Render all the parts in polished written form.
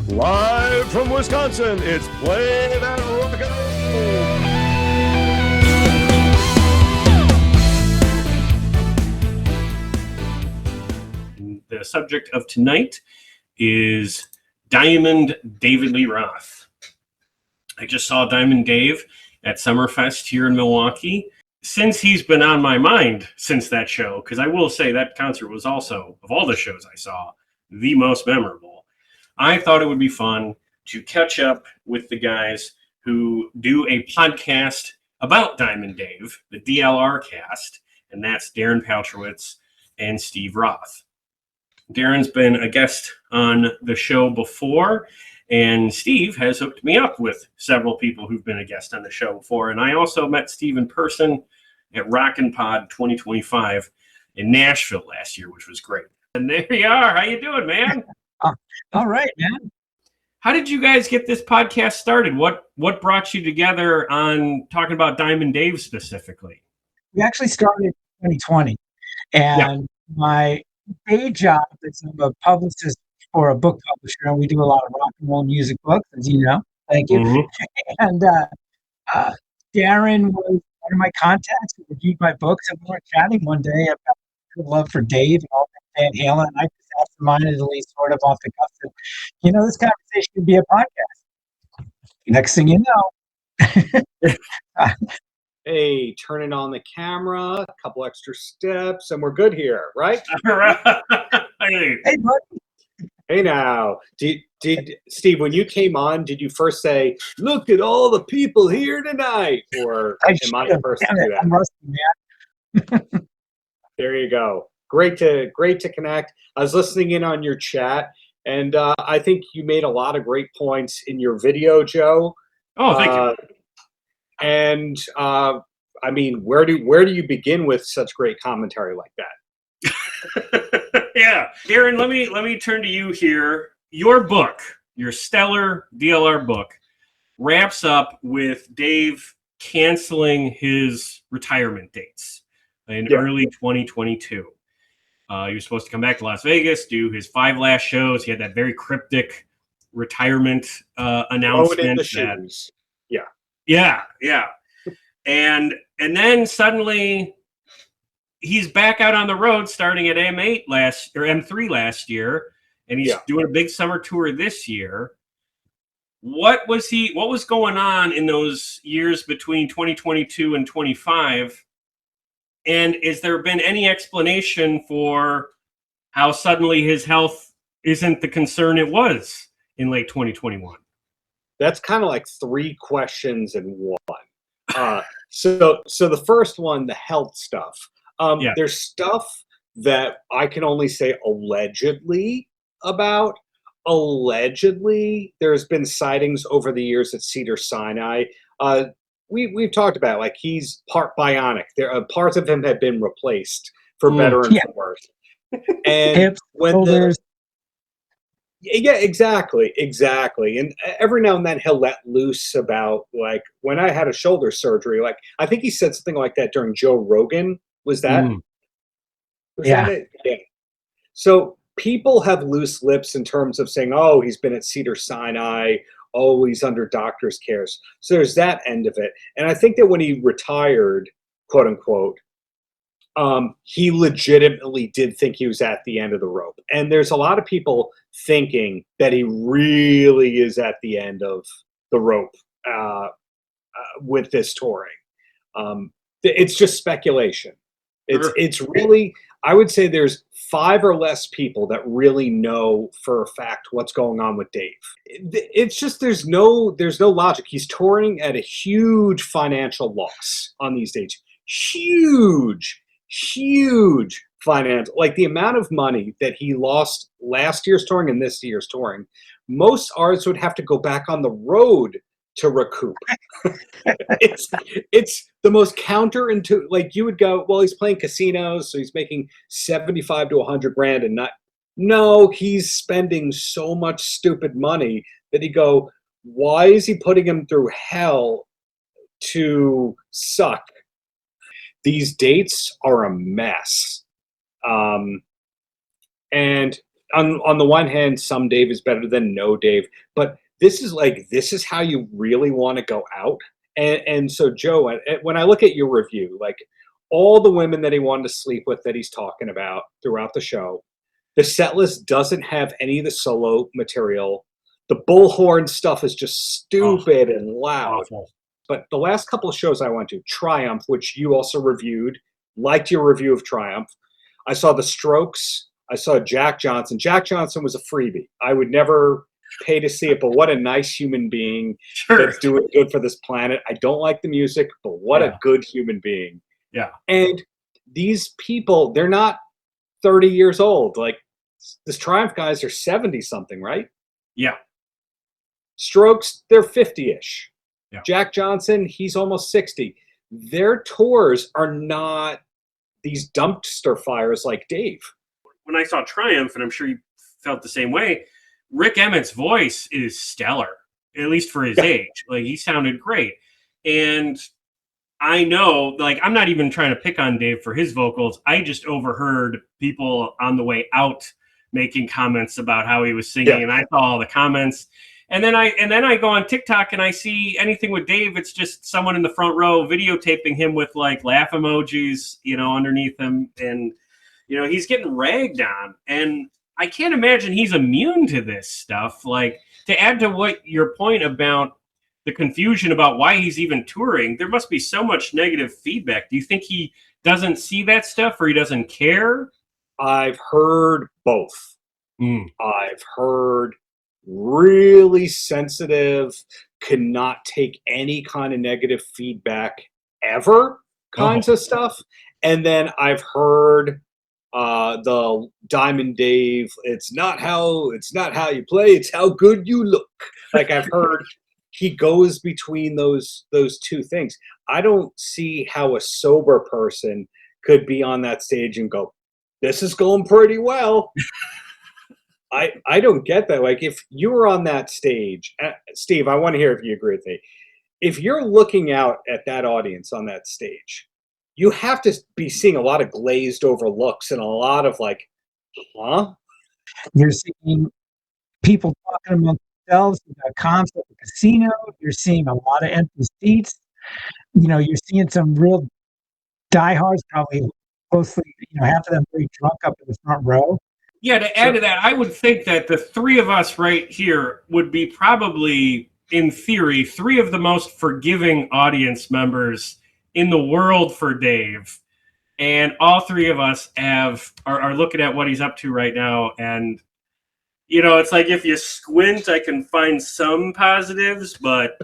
Live from Wisconsin, it's Play That Rock and Roll. The subject of tonight is Diamond David Lee Roth. I just saw Diamond Dave at Summerfest here in Milwaukee. Since he's been on my mind since that show, because I will say that concert was also, of all the shows I saw, the most memorable. I thought it would be fun to catch up with the guys who do a podcast about Diamond Dave, the DLR CAST, and that's Darren Paltrowitz and Steve Roth. Darren's been a guest on the show before, and Steve has hooked me up with several people who've been a guest on the show before. And I also met Steve in person at Rockin' Pod 2025 in Nashville last year, which was great. And there you are. How you doing, man? All right, man. How did you guys get this podcast started? What brought you together on talking about Diamond Dave specifically? We actually started in 2020, and my day job is I'm a publicist for a book publisher, and we do a lot of rock and roll music books, as you know. Thank you. Mm-hmm. And Darren was one of my contacts who reviewed my books, and we were chatting one day about love for Dave and all that Van Halen, and I just absentmindedly sort of off the cuff said, this conversation could be a podcast. Next thing you know. Hey, turning on the camera, a couple extra steps, and we're good here, right? Hey, buddy. Hey, now, did Steve, when you came on, did you first say, "Look at all the people here tonight," or am I the first to do that? I'm rusty, man. There you go. Great to connect. I was listening in on your chat, and I think you made a lot of great points in your video, Joe. Oh, thank you. And I mean, where do you begin with such great commentary like that? Yeah, Darren, let me turn to you here. Your book, your stellar DLR book, wraps up with Dave canceling his retirement dates in early 2022. He was supposed to come back to Las Vegas, do his 5 last shows. He had that very cryptic retirement announcement. In the shoes. Yeah. And then suddenly he's back out on the road starting at M3 last year, and he's doing a big summer tour this year. What was going on in those years between 2022 and 25? And has there been any explanation for how suddenly his health isn't the concern it was in late 2021? That's kind of like 3 questions in one. So the first one, the health stuff. There's stuff that I can only say allegedly about. Allegedly, there's been sightings over the years at Cedars-Sinai. We've talked about, like, he's part bionic. There parts of him have been replaced for better and for worse. And hips, shoulders. Exactly. And every now and then he'll let loose about, like, when I had a shoulder surgery, like, I think he said something like that during Joe Rogan. Was that? Was that it? Yeah. So people have loose lips in terms of saying, oh, he's been at Cedars-Sinai. Oh, he's under doctor's care. So there's that end of it. And I think that when he retired, quote unquote, he legitimately did think he was at the end of the rope. And there's a lot of people thinking that he really is at the end of the rope with this touring. It's just speculation. It's really, I would say there's 5 or less people that really know for a fact what's going on with Dave. It's just there's no logic. He's touring at a huge financial loss on these dates. Huge financial, like the amount of money that he lost last year's touring and this year's touring. Most artists would have to go back on the road to recoup. It's the most counterintuitive. Like, you would go, well, he's playing casinos, so he's making 75 to 100 grand, and no, he's spending so much stupid money that you go, why is he putting him through hell to suck? These dates are a mess. And on the one hand, some Dave is better than no Dave, but this is how you really want to go out. And so Joe, when I look at your review, like all the women that he wanted to sleep with that he's talking about throughout the show, the set list doesn't have any of the solo material. The bullhorn stuff is just stupid and loud. Awful. But the last couple of shows I went to, Triumph, which you also reviewed, liked your review of Triumph. I saw The Strokes. I saw Jack Johnson. Jack Johnson was a freebie. I would never pay to see it, but what a nice human being that's doing good for this planet. I don't like the music, but what a good human being. Yeah. And these people, they're not 30 years old. Like, this Triumph guys are 70-something, right? Yeah. Strokes, they're 50-ish. Yeah. Jack Johnson, he's almost 60. Their tours are not these dumpster fires like Dave. When I saw Triumph, and I'm sure you felt the same way, Rick Emmett's voice is stellar, at least for his age. Like, he sounded great. And I know, like, I'm not even trying to pick on Dave for his vocals. I just overheard people on the way out making comments about how he was singing, and I saw all the comments. And then I go on TikTok and I see anything with Dave, it's just someone in the front row videotaping him with like laugh emojis, underneath him. And, he's getting ragged on. And I can't imagine he's immune to this stuff. Like, to add to what your point about the confusion about why he's even touring, there must be so much negative feedback. Do you think he doesn't see that stuff or he doesn't care? I've heard both. I've heard really sensitive, cannot take any kind of negative feedback ever kinds of stuff. And then I've heard the Diamond Dave, it's not how you play, it's how good you look. Like, I've heard he goes between those two things. I don't see how a sober person could be on that stage and go, this is going pretty well. I don't get that. Like, if you were on that stage, Steve, I want to hear if you agree with me. If you're looking out at that audience on that stage, you have to be seeing a lot of glazed over looks and a lot of like, huh? You're seeing people talking among themselves about comps at the casino. You're seeing a lot of empty seats. You're seeing some real diehards, probably mostly, half of them very drunk up in the front row. Yeah, to add to that, I would think that the three of us right here would be probably, in theory, three of the most forgiving audience members in the world for Dave. And all three of us are looking at what he's up to right now. And, it's like if you squint, I can find some positives, but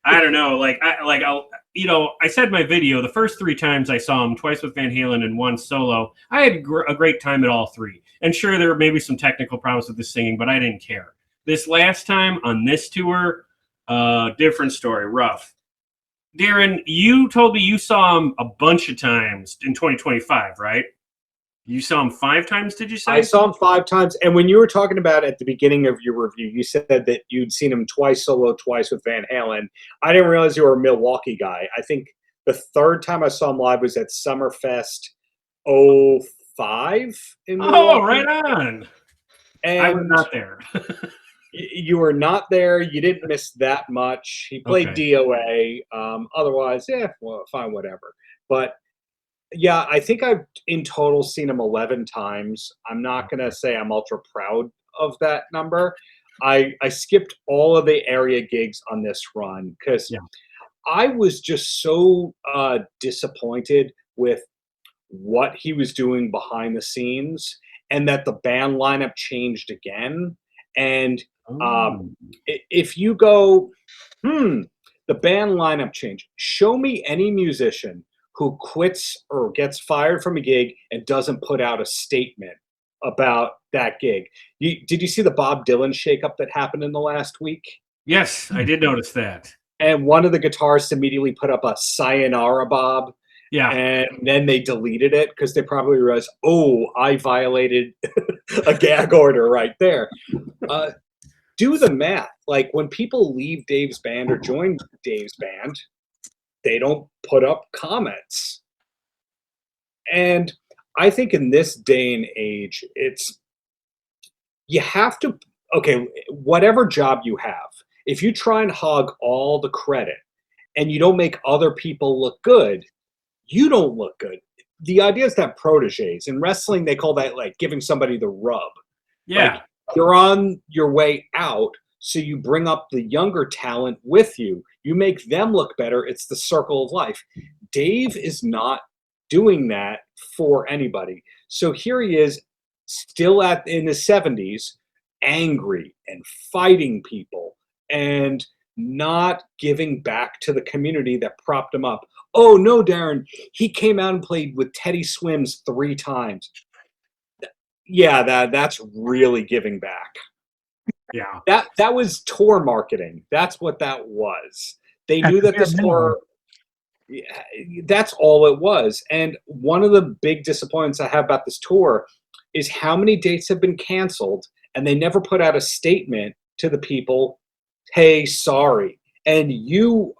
I don't know. I said in my video, the first 3 times I saw him, twice with Van Halen and once solo, I had a great time at all 3. And sure, there were maybe some technical problems with the singing, but I didn't care. This last time on this tour, different story, rough. Darren, you told me you saw him a bunch of times in 2025, right? You saw him 5 times, did you say? I saw him 5 times. And when you were talking about at the beginning of your review, you said that you'd seen him twice solo, twice with Van Halen. I didn't realize you were a Milwaukee guy. I think the 3rd time I saw him live was at Summerfest 05 in Milwaukee. Oh, right on. And I was not there. You were not there. You didn't miss that much. He played DOA. Otherwise, well, fine, whatever. But yeah, I think I've in total seen him 11 times. I'm not going to say I'm ultra proud of that number. I skipped all of the area gigs on this run because I was just so disappointed with what he was doing behind the scenes and that the band lineup changed again. And if you go, the band lineup changed. Show me any musician who quits or gets fired from a gig and doesn't put out a statement about that gig. Did you see the Bob Dylan shakeup that happened in the last week? Yes, I did notice that. And one of the guitarists immediately put up a sayonara, Bob. Yeah. And then they deleted it because they probably realized, I violated a gag order right there. Do the math. Like, when people leave Dave's band or join Dave's band, they don't put up comments. And I think in this day and age, you have to, okay, whatever job you have, if you try and hog all the credit and you don't make other people look good, you don't look good. The idea is to have proteges. In wrestling, they call that like giving somebody the rub. Yeah. Like, you're on your way out, so you bring up the younger talent with you. You make them look better. It's the circle of life. Dave is not doing that for anybody. So here he is, still in the 70s, angry and fighting people and not giving back to the community that propped him up. Oh no, Darren, he came out and played with Teddy Swims 3 times. Yeah, that's really giving back. Yeah. That was tour marketing. That's what that was. They knew that this tour, yeah, that's all it was. And one of the big disappointments I have about this tour is how many dates have been canceled, and they never put out a statement to the people, hey, sorry. And you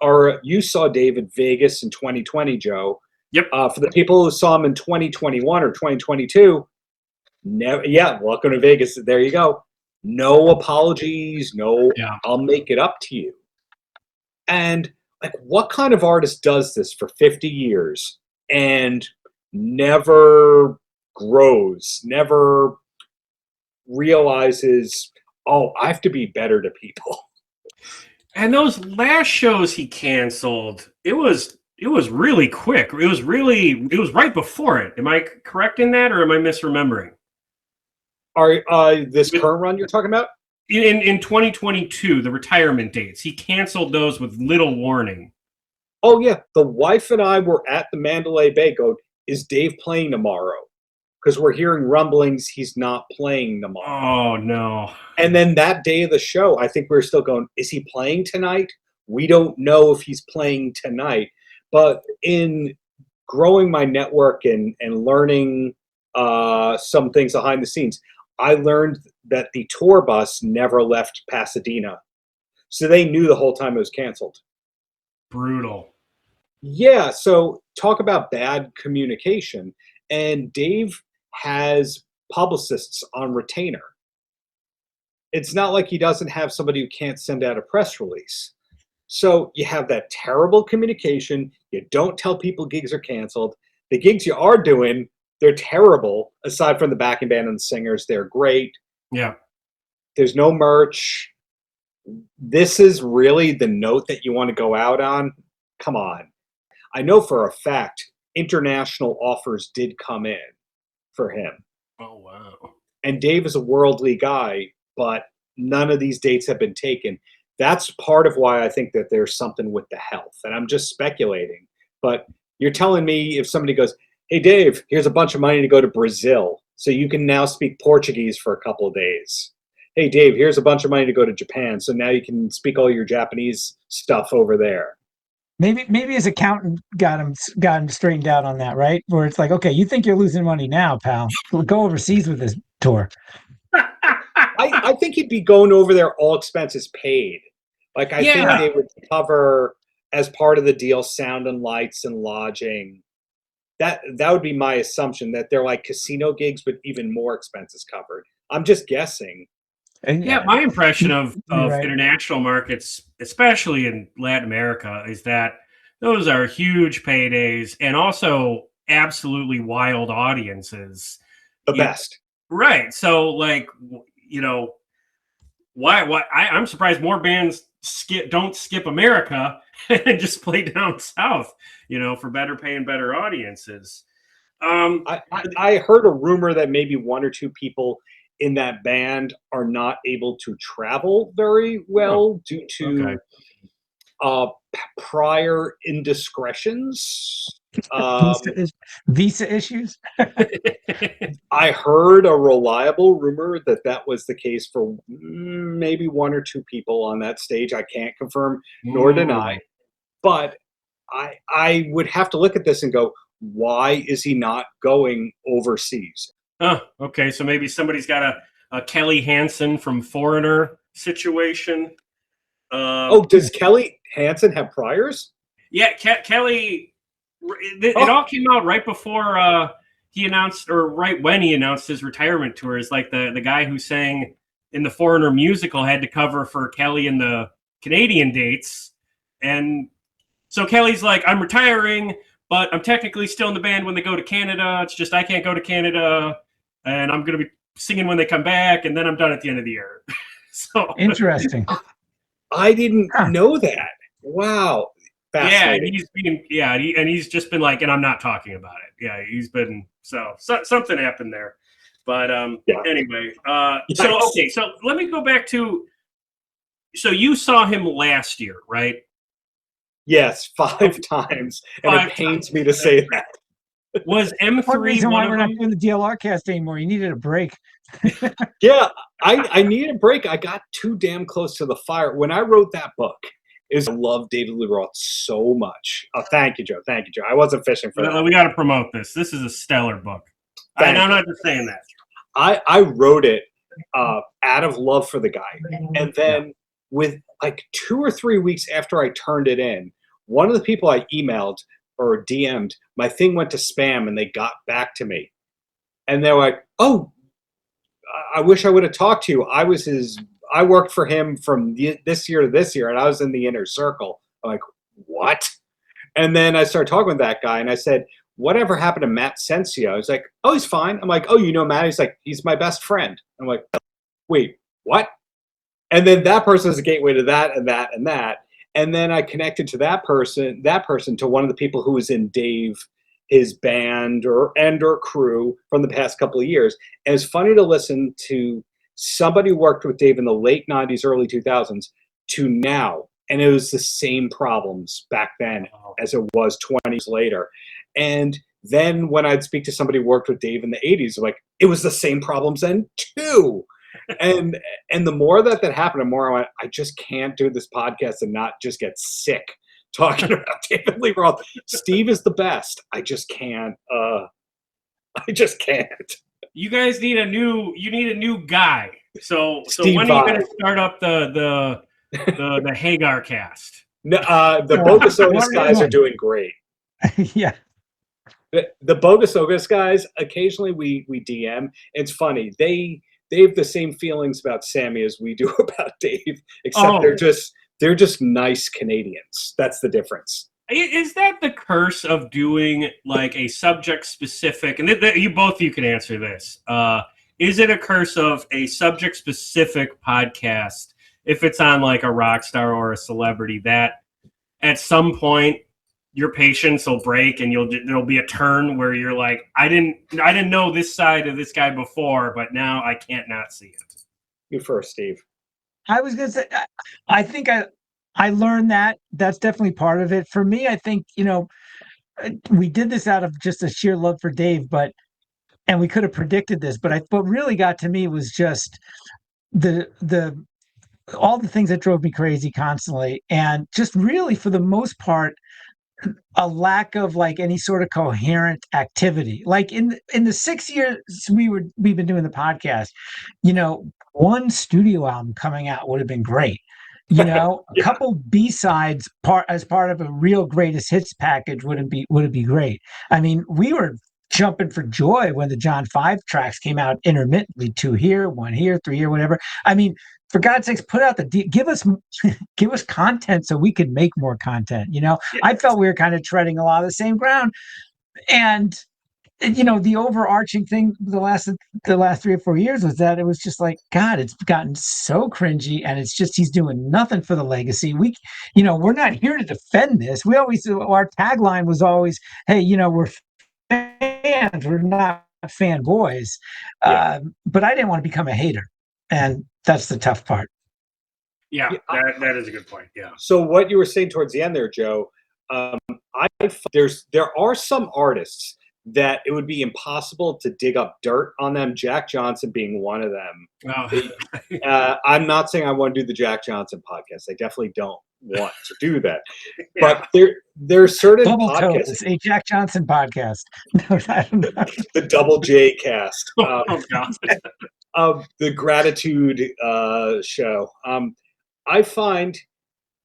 saw David Vegas in 2020, Joe. Yep. For the people who saw him in 2021 or 2022, never. Yeah, welcome to Vegas. There you go. No apologies. No, Yeah. I'll make it up to you. And like, what kind of artist does this for 50 years and never grows, never realizes, oh, I have to be better to people? And those last shows he canceled, it was really quick. It was right before it. Am I correct in that, or am I misremembering? This current run you're talking about? In 2022, the retirement dates, he canceled those with little warning. Oh yeah, the wife and I were at the Mandalay Bay going, is Dave playing tomorrow? Because we're hearing rumblings he's not playing tomorrow. Oh no. And then that day of the show, I think we were still going, is he playing tonight? We don't know if he's playing tonight. But in growing my network and learning some things behind the scenes, I learned that the tour bus never left Pasadena. So they knew the whole time it was canceled. Brutal. Yeah, so talk about bad communication. And Dave has publicists on retainer. It's not like he doesn't have somebody who can't send out a press release. So you have that terrible communication. You don't tell people gigs are canceled. The gigs you are doing, they're terrible. Aside from the backing band and the singers, they're great. Yeah. There's no merch. This is really the note that you want to go out on? Come on. I know for a fact international offers did come in for him. Oh, wow. And Dave is a worldly guy, but none of these dates have been taken. That's part of why I think that there's something with the health. And I'm just speculating. But you're telling me if somebody goes, hey, Dave, here's a bunch of money to go to Brazil, so you can now speak Portuguese for a couple of days. Hey, Dave, here's a bunch of money to go to Japan, so now you can speak all your Japanese stuff over there. Maybe his accountant got him straightened out on that, right? Where it's like, okay, you think you're losing money now, pal? Go overseas with this tour. I think he'd be going over there, all expenses paid. Like, I think they would cover, as part of the deal, sound and lights and lodging. That would be my assumption, that they're like casino gigs, but even more expenses covered. I'm just guessing. Yeah, my impression of right. international markets, especially in Latin America, is that those are huge paydays and also absolutely wild audiences. The best. Right. So, like, why I'm surprised more bands don't skip America and just play down south, for better pay and better audiences. I heard a rumor that maybe one or two people in that band are not able to travel very well due to prior indiscretions. Visa issues. I heard a reliable rumor that was the case for maybe one or two people on that stage. I can't confirm nor deny, but I would have to look at this and go, why is he not going overseas? Oh, okay. So maybe somebody's got a Kelly Hansen from Foreigner situation. Does Kelly Hansen have priors? Yeah, Kelly. It all came out right before he announced, or right when he announced his retirement tour. Is like the guy who sang in the Foreigner musical had to cover for Kelly in the Canadian dates. And so Kelly's like, I'm retiring, but I'm technically still in the band when they go to Canada. It's just I can't go to Canada, and I'm going to be singing when they come back, and then I'm done at the end of the year. So Interesting. I didn't know that. Wow. Fascinating. And he's just been like, and I'm not talking about it. Yeah, he's been so something happened there. But anyway, so let me go back to. So you saw him last year, right? Yes, 5 times, and it pains me to say that. Was M3 one reason why we're not them? doing the DLR cast anymore? You needed a break. Yeah, I needed a break. I got too damn close to the fire. When I wrote that book, I love David Lee Roth so much. Oh, thank you, Joe. Thank you, Joe. I wasn't fishing for that. We got to promote this. This is a stellar book. I'm not just saying that. I wrote it out of love for the guy. And then with like 2 or 3 weeks after I turned it in, one of the people I emailed or DM'd, my thing went to spam and they got back to me. And they're like, oh, I wish I would have talked to you. I worked for him from this year to this year, and I was in the inner circle. I'm like, what? And then I started talking with that guy, and I said, whatever happened to Matt Sensio? He's like, oh, he's fine. I'm like, oh, you know Matt? He's like, he's my best friend. I'm like, wait, what? And then that person is a gateway to that and that and that. And then I connected to that person to one of the people who was in Dave, his band or crew from the past couple of years. And it's funny to listen to somebody who worked with Dave in the late 90s, early 2000s to now. And it was the same problems back then as it was 20 years later. And then when I'd speak to somebody who worked with Dave in the 80s, like, it was the same problems then too. And the more that happened, the more I went, I just can't do this podcast and not just get sick talking about David Lee Roth. Steve is the best. I just can't. I just can't. You guys need a new guy. So Steve when are you going to start up the Hagar cast? No, the Bogus Otis guys are doing great. Yeah. The Bogus Otis guys, occasionally we DM. It's funny. They have the same feelings about Sammy as we do about Dave, except they're just nice Canadians. That's the difference. Is that the curse of doing like a subject specific? And you can answer this. Is it a curse of a subject specific podcast if it's on like a rock star or a celebrity that at some point your patience will break and there'll be a turn where you're like, I didn't know this side of this guy before, but now I can't not see it. You first, Steve. I was going to say, I think I learned that. That's definitely part of it. For me, I think, we did this out of just a sheer love for Dave, and we could have predicted this, but what really got to me was just all the things that drove me crazy constantly. And just really, for the most part, a lack of like any sort of coherent activity. Like in the 6 years we've been doing the podcast, one studio album coming out would have been great. A couple B-sides as part of a real greatest hits package would be great. I mean, we were jumping for joy when the John 5 tracks came out intermittently, 2 here, 1 here, 3 here, whatever. I mean, for God's sakes, put out give us content so we could make more content. I felt we were kind of treading a lot of the same ground, and the overarching thing the last 3 or 4 years was that it was just like, God, it's gotten so cringy, and it's just he's doing nothing for the legacy. We're not here to defend this. Our tagline was always, hey, we're fans, we're not fanboys. But I didn't want to become a hater, and that's the tough part. Yeah, that is a good point. Yeah. So what you were saying towards the end there, Joe, there are some artists that it would be impossible to dig up dirt on them. Jack Johnson being one of them. Oh. I'm not saying I want to do the Jack Johnson podcast. I definitely don't want to do that. Yeah. But there's certain Double podcasts. Toes, a Jack Johnson podcast. No, I don't know. The Double J cast. God. The Gratitude show. I find,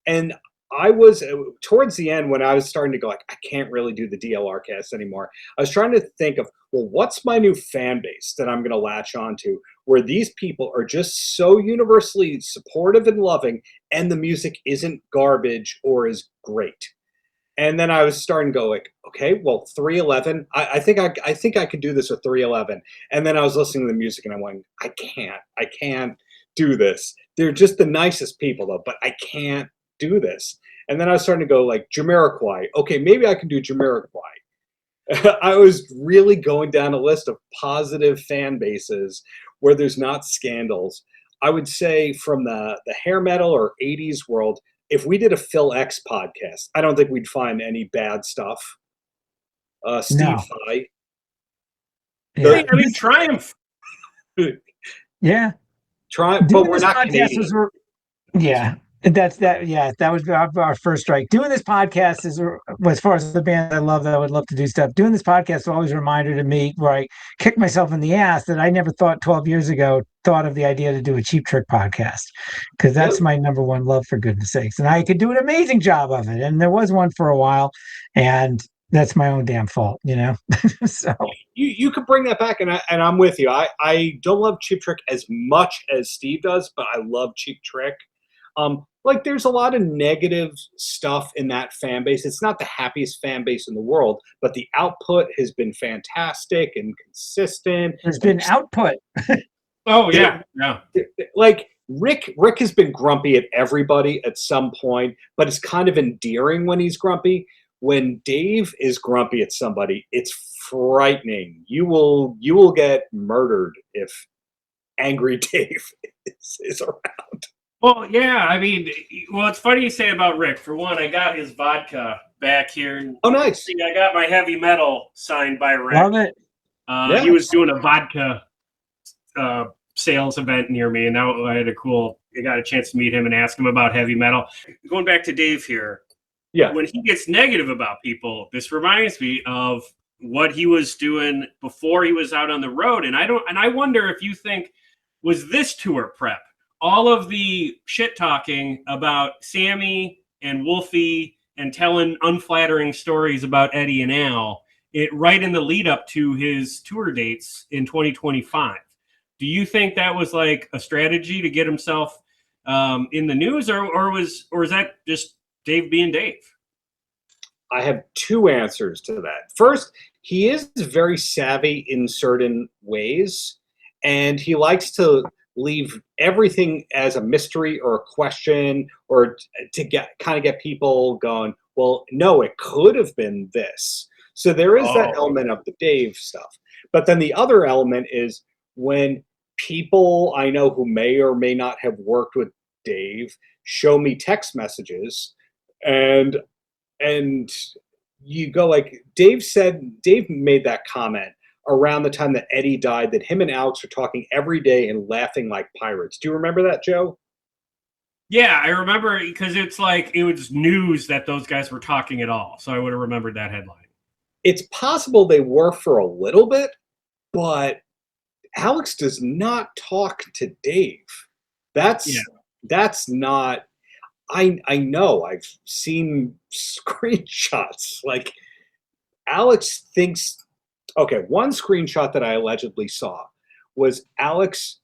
and I was towards the end when I was starting to go like, I can't really do the DLR cast anymore. I was trying to think of, well, what's my new fan base that I'm going to latch onto? where these people are just so universally supportive and loving, and the music isn't garbage or is great. And then I was starting to go like, okay, well, 311. I think I could do this with 311. And then I was listening to the music and I'm going, I can't do this. They're just the nicest people though, but I can't do this. And then I was starting to go like Jamiroquai. Okay, maybe I can do Jamiroquai. I was really going down a list of positive fan bases where there's not scandals. I would say from the hair metal or 80s world, if we did a Phil X podcast, I don't think we'd find any bad stuff. Steve Vai. Yeah. I mean, Triumph. Yeah. Triumph, but we're not Canadian. That was our first strike. Doing this podcast is, as far as the band I love that I would love to do stuff. Doing this podcast is always a reminder to me where I kick myself in the ass that I never thought 12 years ago of the idea to do a Cheap Trick podcast, because that's my number one love, for goodness sakes. And I could do an amazing job of it. And there was one for a while, and that's my own damn fault, So you could bring that back, and I'm with you. I don't love Cheap Trick as much as Steve does, but I love Cheap Trick. Like there's a lot of negative stuff in that fan base. It's not the happiest fan base in the world, but the output has been fantastic and consistent. There's been output. Oh yeah. Like Rick has been grumpy at everybody at some point, but it's kind of endearing when he's grumpy. When Dave is grumpy at somebody, it's frightening. You will get murdered if Angry Dave is around. Well, yeah, I mean, it's funny you say about Rick. For one, I got his vodka back here. Oh, nice. I got my heavy metal signed by Rick. Love it. He was doing a vodka sales event near me, and now I got a chance to meet him and ask him about heavy metal. Going back to Dave here, when he gets negative about people, this reminds me of what he was doing before he was out on the road, and I wonder if you think, was this tour prep? All of the shit talking about Sammy and Wolfie and telling unflattering stories about Eddie and Al, right in the lead up to his tour dates in 2025. Do you think that was like a strategy to get himself in the news, or is that just Dave being Dave? I have two answers to that. First, he is very savvy in certain ways, and he likes to leave everything as a mystery or a question, or to get people going, well, no, it could have been this. So there is that element of the Dave stuff. But then the other element is when people I know who may or may not have worked with Dave show me text messages, and you go like, Dave made that comment around the time that Eddie died, that him and Alex were talking every day and laughing like pirates. Do you remember that, Joe? Yeah, I remember, because it's like it was news that those guys were talking at all. So I would have remembered that headline. It's possible they were for a little bit, but Alex does not talk to Dave. That's not. I know. I've seen screenshots. Like Alex thinks. Okay, one screenshot that I allegedly saw was Alex.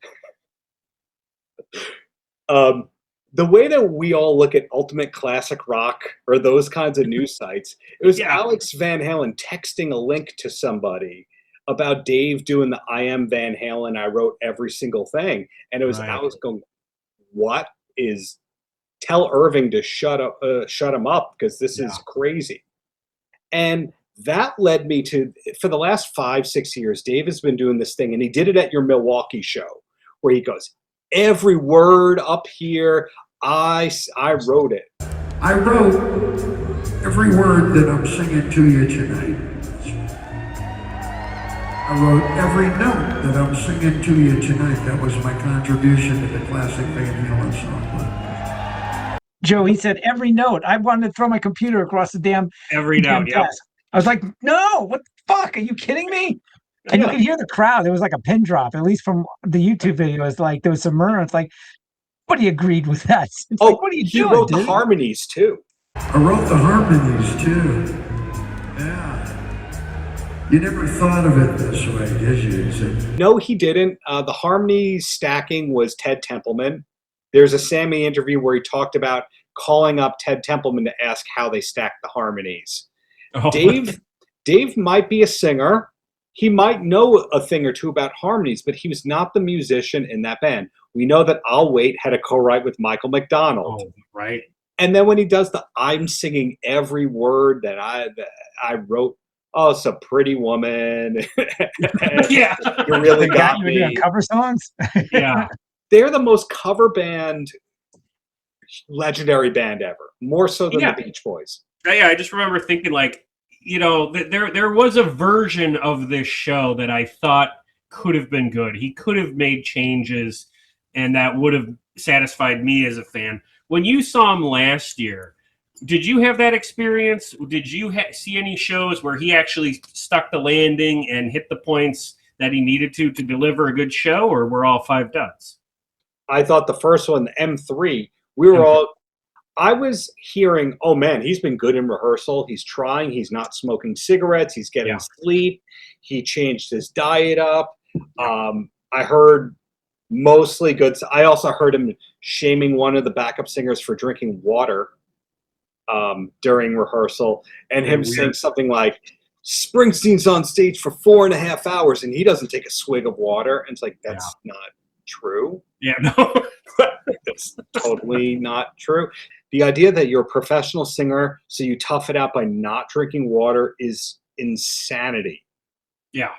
The way that we all look at Ultimate Classic Rock or those kinds of news sites, it was Alex Van Halen texting a link to somebody about Dave doing the I Am Van Halen, I wrote every single thing. And it was Alex going, tell Irving to shut him up, because this is crazy. And that led me to, for the last 5-6 years, Dave has been doing this thing, and he did it at your Milwaukee show, where he goes, every word up here, I wrote it. I wrote every word that I'm singing to you tonight. I wrote every note that I'm singing to you tonight. That was my contribution to the classic Van Halen song. Joe, he said every note. I wanted to throw my computer across the damn desk. I was like, no, what the fuck? Are you kidding me? And you could hear the crowd. It was like a pin drop, at least from the YouTube video. It's like there was some murmur. It's like, but he agreed with that. It's like, what are you doing? He wrote the harmonies too. I wrote the harmonies too. Yeah. You never thought of it this way, did you? You said, No, he didn't. The harmony stacking was Ted Templeman. There's a Sammy interview where he talked about calling up Ted Templeman to ask how they stacked the harmonies. Oh. Dave might be a singer. He might know a thing or two about harmonies, but he was not the musician in that band. We know that I'll Wait had a co-write with Michael McDonald. Oh, right. And then when he does the I'm singing every word that I wrote, oh, it's a pretty woman. Yeah. You really The guy got you were me. doing cover songs? Yeah. They're the most cover band, legendary band ever, more so than Yeah. the Beach Boys. Yeah, I just remember thinking, like, you know, there was a version of this show that I thought could have been good. He could have made changes, and that would have satisfied me as a fan. When you saw him last year, did you have that experience? Did you see any shows where he actually stuck the landing and hit the points that he needed to deliver a good show, or were all five duds? I thought the first one, the M3, I was hearing, oh man, he's been good in rehearsal. He's trying. He's not smoking cigarettes. He's getting sleep. He changed his diet up. I heard mostly good. I also heard him shaming one of the backup singers for drinking water during rehearsal, and him saying something like, Springsteen's on stage for 4.5 hours and he doesn't take a swig of water. And it's like, that's not true. Yeah, no. It's totally not true. The idea that you're a professional singer, so you tough it out by not drinking water, is insanity. Yeah.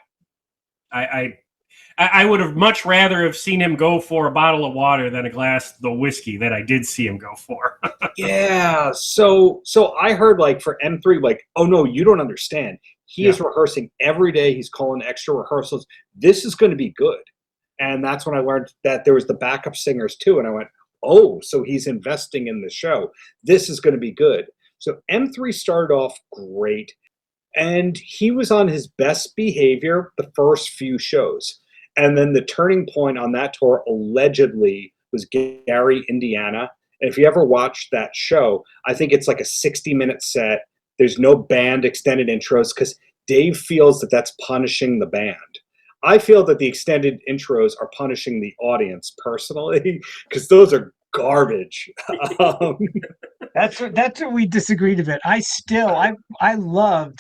I would have much rather have seen him go for a bottle of water than a glass of the whiskey that I did see him go for. Yeah. So I heard, like, for M3, like, oh no, you don't understand. He is rehearsing every day. He's calling extra rehearsals. This is going to be good. And that's when I learned that there was the backup singers too. And I went, oh, so he's investing in the show. This is going to be good. So M3 started off great. And he was on his best behavior the first few shows. And then the turning point on that tour allegedly was Gary, Indiana. And if you ever watched that show, I think it's like a 60-minute set. There's no band extended intros because Dave feels that that's punishing the band. I feel that the extended intros are punishing the audience personally because those are garbage. That's what we disagreed a bit. I loved.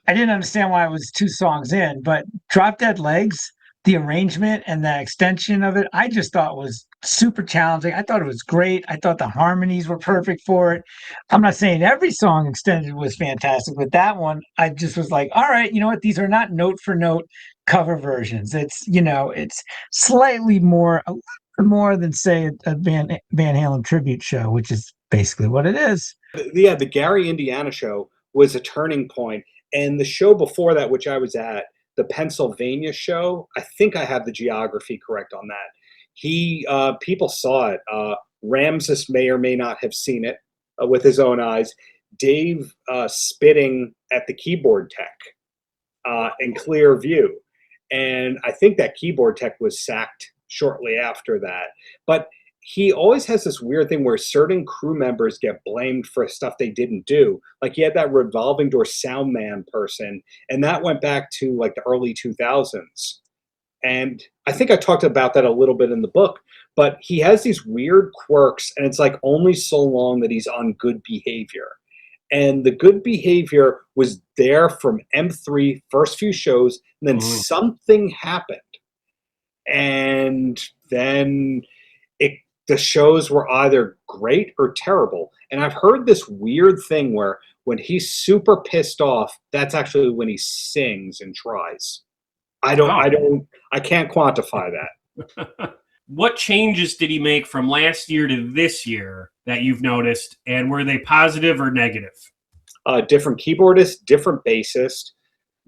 I didn't understand why it was 2 songs in, but Drop Dead Legs, the arrangement and the extension of it, I just thought was super challenging. I thought it was great. I thought the harmonies were perfect for it. I'm not saying every song extended was fantastic, but that one, I just was like, all right, you know what? These are not note for note cover versions. It's, it's slightly more than, say, a Van Halen tribute show, which is basically what it is. Yeah, the Gary, Indiana show was a turning point. And the show before that, which I was at, the Pennsylvania show, I think I have the geography correct on that. People saw it. Ramses may or may not have seen it with his own eyes. Dave spitting at the keyboard tech in clear view. And I think that keyboard tech was sacked shortly after that. But he always has this weird thing where certain crew members get blamed for stuff they didn't do. Like he had that revolving door sound man person, and that went back to like the early 2000s. And I think I talked about that a little bit in the book, but he has these weird quirks, and it's like only so long that he's on good behavior. And the good behavior was there from M3, first few shows, and then something happened. And then the shows were either great or terrible. And I've heard this weird thing where when he's super pissed off, that's actually when he sings and tries. I can't quantify that. What changes did he make from last year to this year that you've noticed, and were they positive or negative? Different keyboardist, different bassist.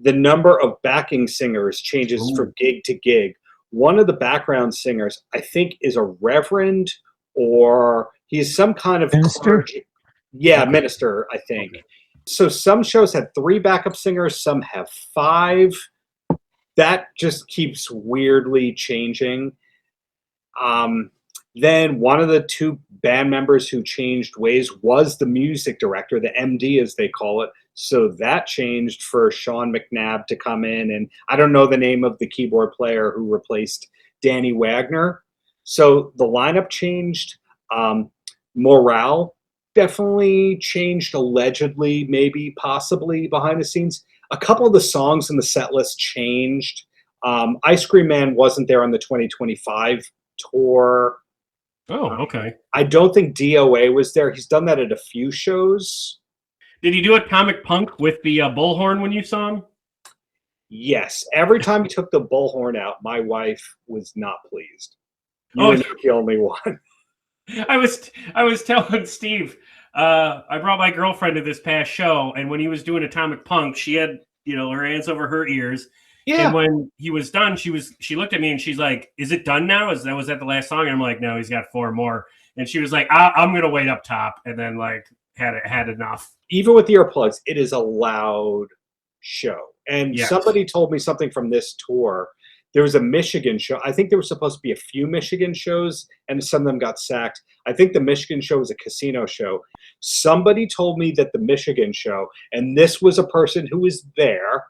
The number of backing singers changes from gig to gig. One of the background singers, I think, is a reverend, or he's some kind of minister. Clergy. Yeah, minister, I think. Okay. So some shows have 3 backup singers, some have 5. That just keeps weirdly changing. Then one of the 2 band members who changed ways was the music director, the MD as they call it. So that changed for Sean McNabb to come in, and I don't know the name of the keyboard player who replaced Danny Wagner. So the lineup changed. Morale definitely changed, allegedly, maybe, possibly behind the scenes. A couple of the songs in the set list changed. Ice Cream Man wasn't there on the 2025 tour. Oh, okay. I don't think DOA was there. He's done that at a few shows. Did he do Atomic Punk with the bullhorn when you saw him? Yes. Every time he took the bullhorn out, my wife was not pleased. You were not the only one. I was telling Steve, I brought my girlfriend to this past show, and when he was doing Atomic Punk, she had, her hands over her ears. Yeah. And when he was done, she looked at me and she's like, "Is it done now? Was that the last song?" And I'm like, "No, he's got 4 more." And she was like, "I'm gonna wait up top," and then had enough. Even with earplugs, it is a loud show. And somebody told me something from this tour. There was a Michigan show. I think there were supposed to be a few Michigan shows, and some of them got sacked. I think the Michigan show was a casino show. Somebody told me that the Michigan show, and this was a person who was there,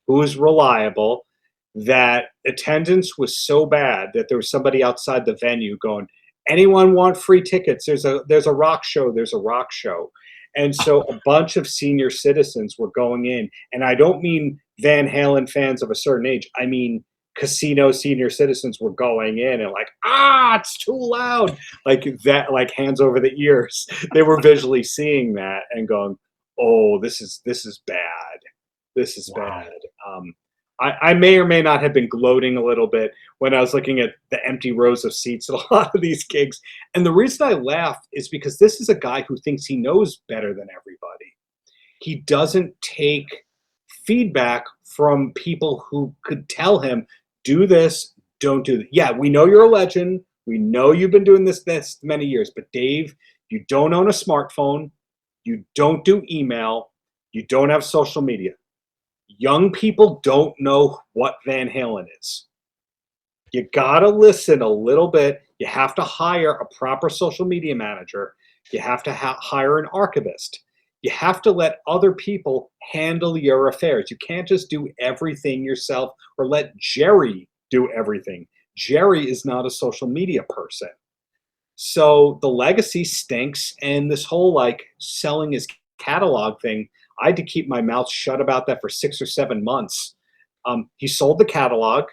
who was reliable, that attendance was so bad that there was somebody outside the venue going, "Anyone want free tickets? There's a rock show. There's a rock show." And so a bunch of senior citizens were going in. And I don't mean Van Halen fans of a certain age. I mean casino senior citizens were going in and like, it's too loud. Like that, like hands over the ears. They were visually seeing that and going, "Oh, this is bad. This is bad." I may or may not have been gloating a little bit when I was looking at the empty rows of seats at a lot of these gigs. And the reason I laugh is because this is a guy who thinks he knows better than everybody. He doesn't take feedback from people who could tell him, "Do this, don't do that." Yeah, we know you're a legend. We know you've been doing this many years. But Dave, you don't own a smartphone. You don't do email. You don't have social media. Young people don't know what Van Halen is. You got to listen a little bit. You have to hire a proper social media manager. You have to hire an archivist. You have to let other people handle your affairs. You can't just do everything yourself or let Jerry do everything. Jerry is not a social media person. So the legacy stinks, and this whole selling his catalog thing, I had to keep my mouth shut about that for 6 or 7 months. He sold the catalog,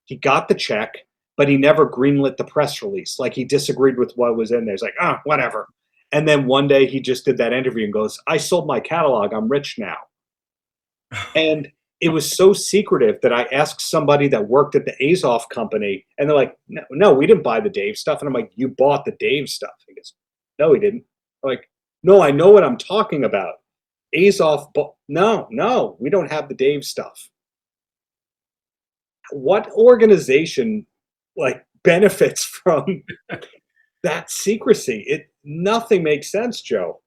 he got the check, but he never greenlit the press release. Like, he disagreed with what was in there. He's like, whatever. And then one day he just did that interview and goes, "I sold my catalog, I'm rich now." And it was so secretive that I asked somebody that worked at the Azoff company, and they're like, no, we didn't buy the Dave stuff. And I'm like, "You bought the Dave stuff?" He goes, "No, he didn't." I'm like, "No, I know what I'm talking about. Azoff, no, we don't have the Dave stuff." What organization benefits from that secrecy? Nothing makes sense, Joe.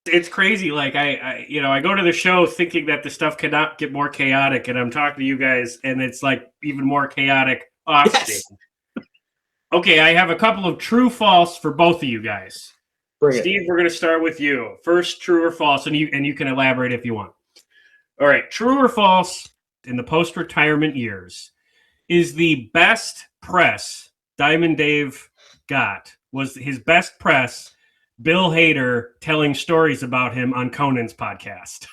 It's crazy. I go to the show thinking that the stuff cannot get more chaotic, and I'm talking to you guys, and it's even more chaotic off stage. Okay, I have a couple of true false for both of you guys. Steve, we're going to start with you. First, true or false, and you can elaborate if you want. All right, true or false, in the post-retirement years, is the best press Diamond Dave got, was his best press Bill Hader telling stories about him on Conan's podcast?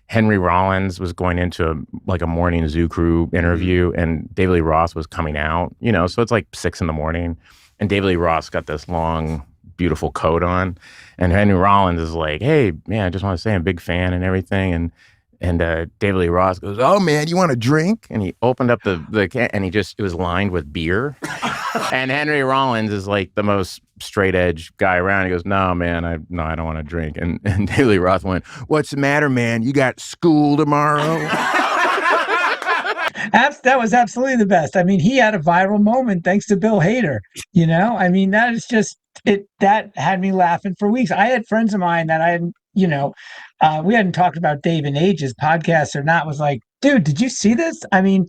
Henry Rollins was going into a morning Zoo Crew interview, and David Lee Roth was coming out, so it's 6 in, and David Lee Roth's got this long, beautiful coat on, and Henry Rollins is like, "Hey man, I just want to say I'm a big fan and everything," and David Lee Roth goes, "Oh man, you want a drink?" And he opened up the can, and it was lined with beer. And Henry Rollins is the most straight edge guy around. He goes, "No man, I don't want to drink." And David Lee Roth went, "What's the matter, man? You got school tomorrow?" That was absolutely the best. I mean, he had a viral moment thanks to Bill Hader. I mean, that is just it. That had me laughing for weeks. I had friends of mine that I hadn't, we hadn't talked about Dave in ages, podcast or not, was like, "Dude, did you see this?" I mean,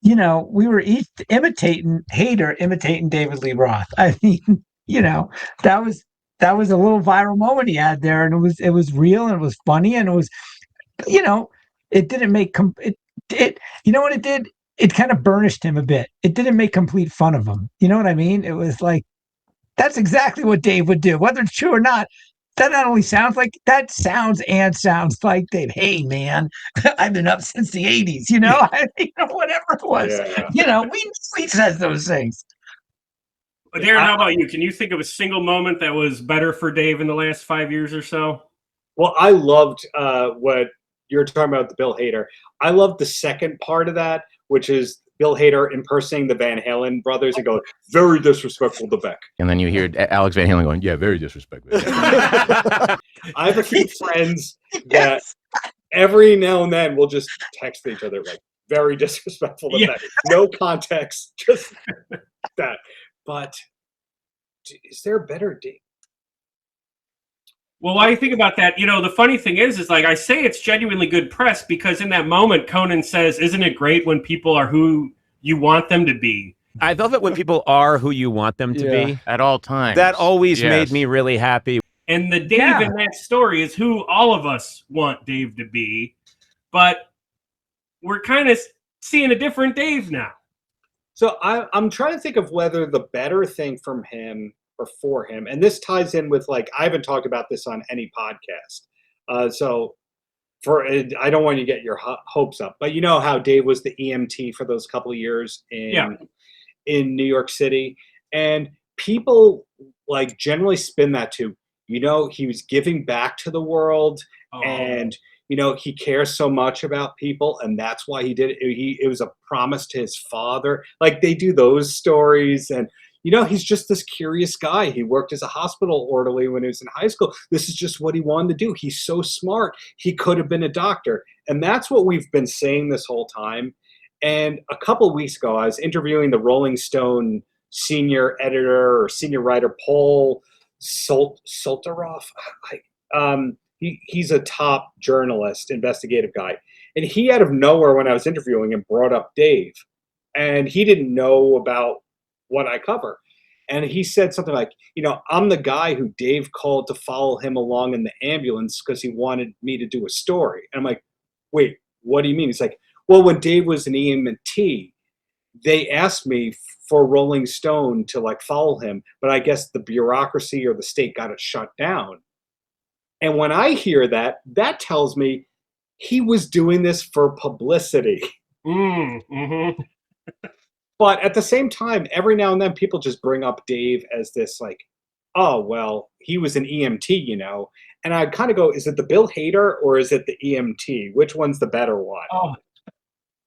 we were imitating Hader, imitating David Lee Roth. I mean, that was a little viral moment he had there, and it was real, and it was funny, and it was you know, it didn't make it. You know what it did? It kind of burnished him a bit. It didn't make complete fun of him. You know what I mean? It was like that's exactly what Dave would do, whether it's true or not. That not only sounds like that sounds like Dave. Hey man, I've been up since the '80s. You know, whatever it was. Yeah. You know, we says those things. Darren, how about you? Can you think of a single moment that was better for Dave in the last 5 years or so? Well, I loved what you're talking about, the Bill Hader. I loved the second part of that, which is Bill Hader impersonating the Van Halen brothers and going, very disrespectful to Beck. And then you hear Alex Van Halen going, yeah, very disrespectful. I have a few friends that every now and then will just text each other like, very disrespectful to Beck. No context, just that. But is there a better date? Well, why do you think about that? The funny thing is like I say it's genuinely good press because in that moment, Conan says, isn't it great when people are who you want them to be? I love it when people are who you want them to be. At all times. That always made me really happy. And the Dave in that story is who all of us want Dave to be. But we're kind of seeing a different Dave now. So I'm trying to think of whether the better thing from him or for him, and this ties in with like I haven't talked about this on any podcast. So I don't want you to get your hopes up, but you know how Dave was the EMT for those couple of years in New York City, and people like generally spin that to he was giving back to the world and. He cares so much about people, and that's why he did it. It was a promise to his father. Like, they do those stories, and, he's just this curious guy. He worked as a hospital orderly when he was in high school. This is just what he wanted to do. He's so smart. He could have been a doctor. And that's what we've been saying this whole time. And a couple of weeks ago, I was interviewing the Rolling Stone senior editor or senior writer, Paul Solteroff. He's a top journalist, investigative guy. And he out of nowhere, when I was interviewing him, brought up Dave. And he didn't know about what I cover. And he said something like, I'm the guy who Dave called to follow him along in the ambulance because he wanted me to do a story. And I'm like, wait, what do you mean? He's like, well, when Dave was an EMT, they asked me for Rolling Stone to like follow him. But I guess the bureaucracy or the state got it shut down. And when I hear that, that tells me he was doing this for publicity. Mm-hmm. But at the same time, every now and then people just bring up Dave as this like, oh, well, he was an EMT, And I kind of go, is it the Bill Hader or is it the EMT? Which one's the better one? Oh,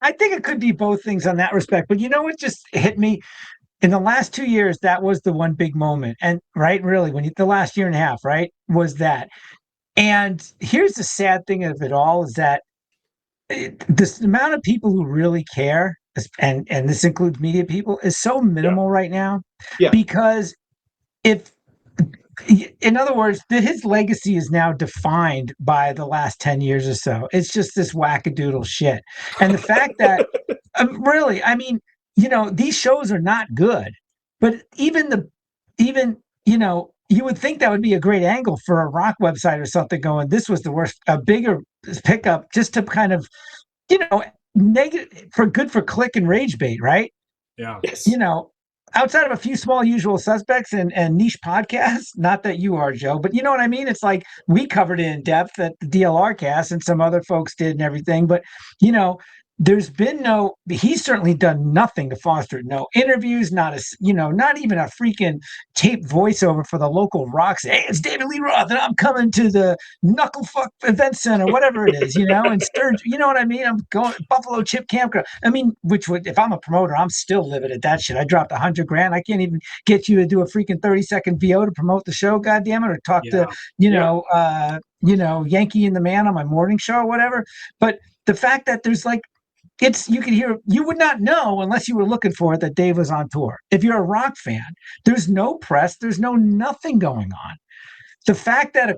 I think it could be both things on that respect. But what just hit me? In the last 2 years, that was the one big moment. And really, the last year and a half, was that. And here's the sad thing of it all is that this amount of people who really care, and this includes media people, is so minimal right now. Yeah. Because in other words, his legacy is now defined by the last 10 years or so. It's just this wackadoodle shit. And the fact that, really, I mean, these shows are not good. But even you would think that would be a great angle for a rock website or something going, this was the worst, a bigger pickup just to kind of, negative for click and rage bait, right? Yeah. Yes. Outside of a few small usual suspects and niche podcasts, not that you are, Joe, but you know what I mean? It's like we covered it in depth at the DLR CAST and some other folks did and everything, but, there's been he's certainly done nothing to foster it. No interviews, not even a freaking tape voiceover for the local rocks. Hey, it's David Lee Roth and I'm coming to the Knucklefuck Event Center, whatever it is, and Sturge, you know what I mean? I'm going Buffalo Chip Campground. I mean, which would, if I'm a promoter, I'm still livid at that shit. I dropped $100,000. I can't even get you to do a freaking 30-second VO to promote the show, goddammit, or talk to, Yankee and the Man on my morning show or whatever. But the fact that there's like, you would not know unless you were looking for it that Dave was on tour. If you're a rock fan, there's no press, there's nothing going on. The fact that a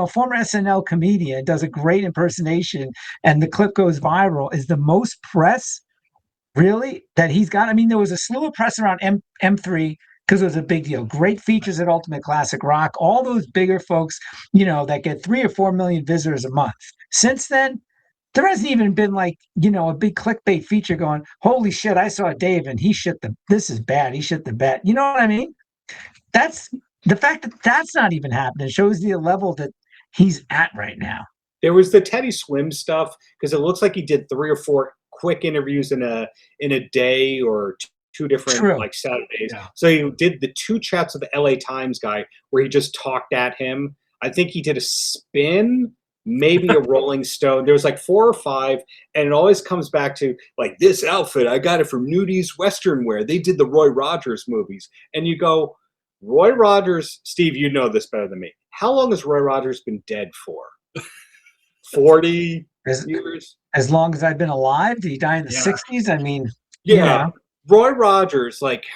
former SNL comedian does a great impersonation and the clip goes viral is the most press really that he's got. I mean, there was a slew of press around M3 because it was a big deal. Great features at Ultimate Classic Rock. All those bigger folks, that get 3 or 4 million visitors a month. Since then, there hasn't even been like, a big clickbait feature going, holy shit, I saw Dave and this is bad. He shit the bed. You know what I mean? That's the fact that that's not even happening shows the level that he's at right now. There was the Teddy Swim stuff, because it looks like he did 3 or 4 quick interviews in a day or two different like Saturdays. Yeah. So he did the 2 chats with the LA Times guy where he just talked at him. I think he did a spin, maybe a Rolling Stone. There was like 4 or 5, and it always comes back to like, this outfit, I got it from Nudies Western Wear. They did the Roy Rogers movies. And you go, Roy Rogers, Steve, you know this better than me. How long has Roy Rogers been dead for? 40 years? As long as I've been alive? Did he die in the 60s? I mean, Roy Rogers, like,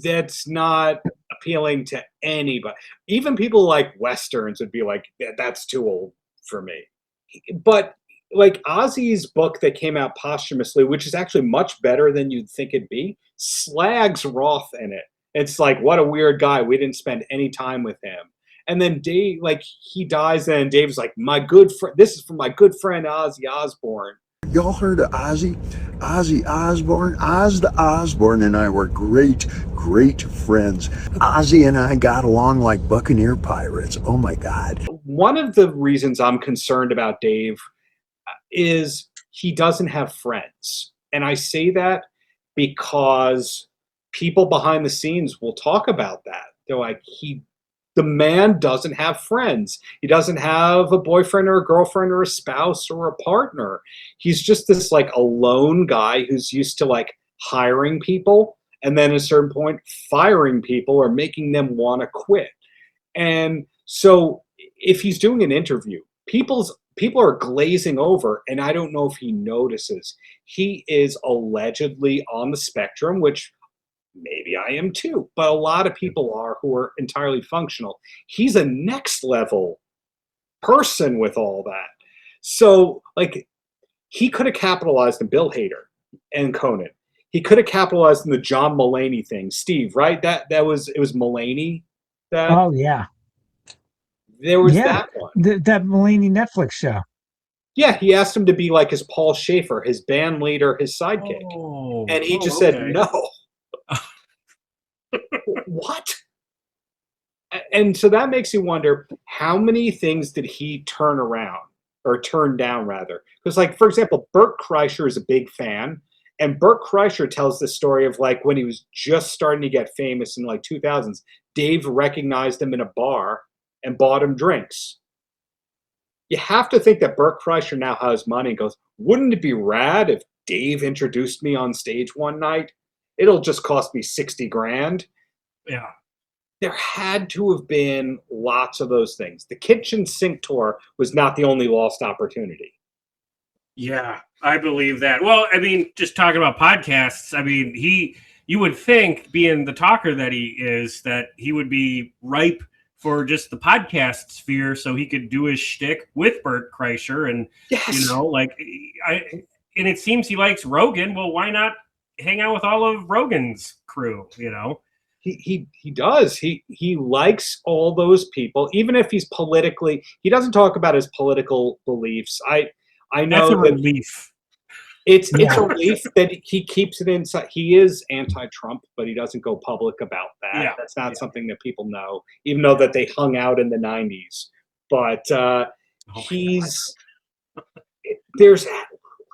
that's not appealing to anybody. Even people like Westerns would be like, that's too old for me. But like Ozzy's book that came out posthumously, which is actually much better than you'd think it'd be, slags Roth in it. It's like, what a weird guy. We didn't spend any time with him. And then Dave, like, he dies, and Dave's like, my good friend, this is from my good friend Ozzy Osbourne. Y'all heard of Ozzy? Ozzy Osbourne? Oz the Osbourne and I were great friends. Ozzy and I got along like Buccaneer pirates. Oh my God. One of the reasons I'm concerned about Dave is he doesn't have friends. And I say that because people behind the scenes will talk about that. They're like, the man doesn't have friends. He doesn't have a boyfriend or a girlfriend or a spouse or a partner. He's just this like alone guy who's used to like hiring people and then at a certain point firing people or making them want to quit. And so if he's doing an interview, people are glazing over, and I don't know if he notices. He is allegedly on the spectrum, which maybe I am too, but a lot of people are who are entirely functional. He's a next level person with all that. So like, he could have capitalized on Bill Hader and Conan. He could have capitalized on the John Mulaney thing. Steve, right? It was Mulaney. Oh yeah. There was that one. That Mulaney Netflix show. Yeah, he asked him to be like his Paul Schaefer, his band leader, his sidekick. And he just said no. What? And so that makes you wonder, how many things did he turn around or turn down rather? Because like, for example, Bert Kreischer is a big fan, and Bert Kreischer tells the story of like when he was just starting to get famous in like 2000s, Dave recognized him in a bar and bought him drinks. You have to think that Bert Kreischer now has money and goes, wouldn't it be rad if Dave introduced me on stage one night? It'll just cost me $60,000. Yeah. There had to have been lots of those things. The kitchen sink tour was not the only lost opportunity. Yeah, I believe that. Well, I mean, just talking about podcasts, I mean, you would think, being the talker that he is, that he would be ripe for just the podcast sphere so he could do his shtick with Bert Kreischer. And, and it seems he likes Rogan. Well, why not hang out with all of Rogan's crew, He does. He likes all those people, even if he's politically. He doesn't talk about his political beliefs. I know that's a relief. It's a relief that he keeps it inside. He is anti-Trump, but he doesn't go public about that. Yeah. That's not something that people know, even though that they hung out in the 90s. But there's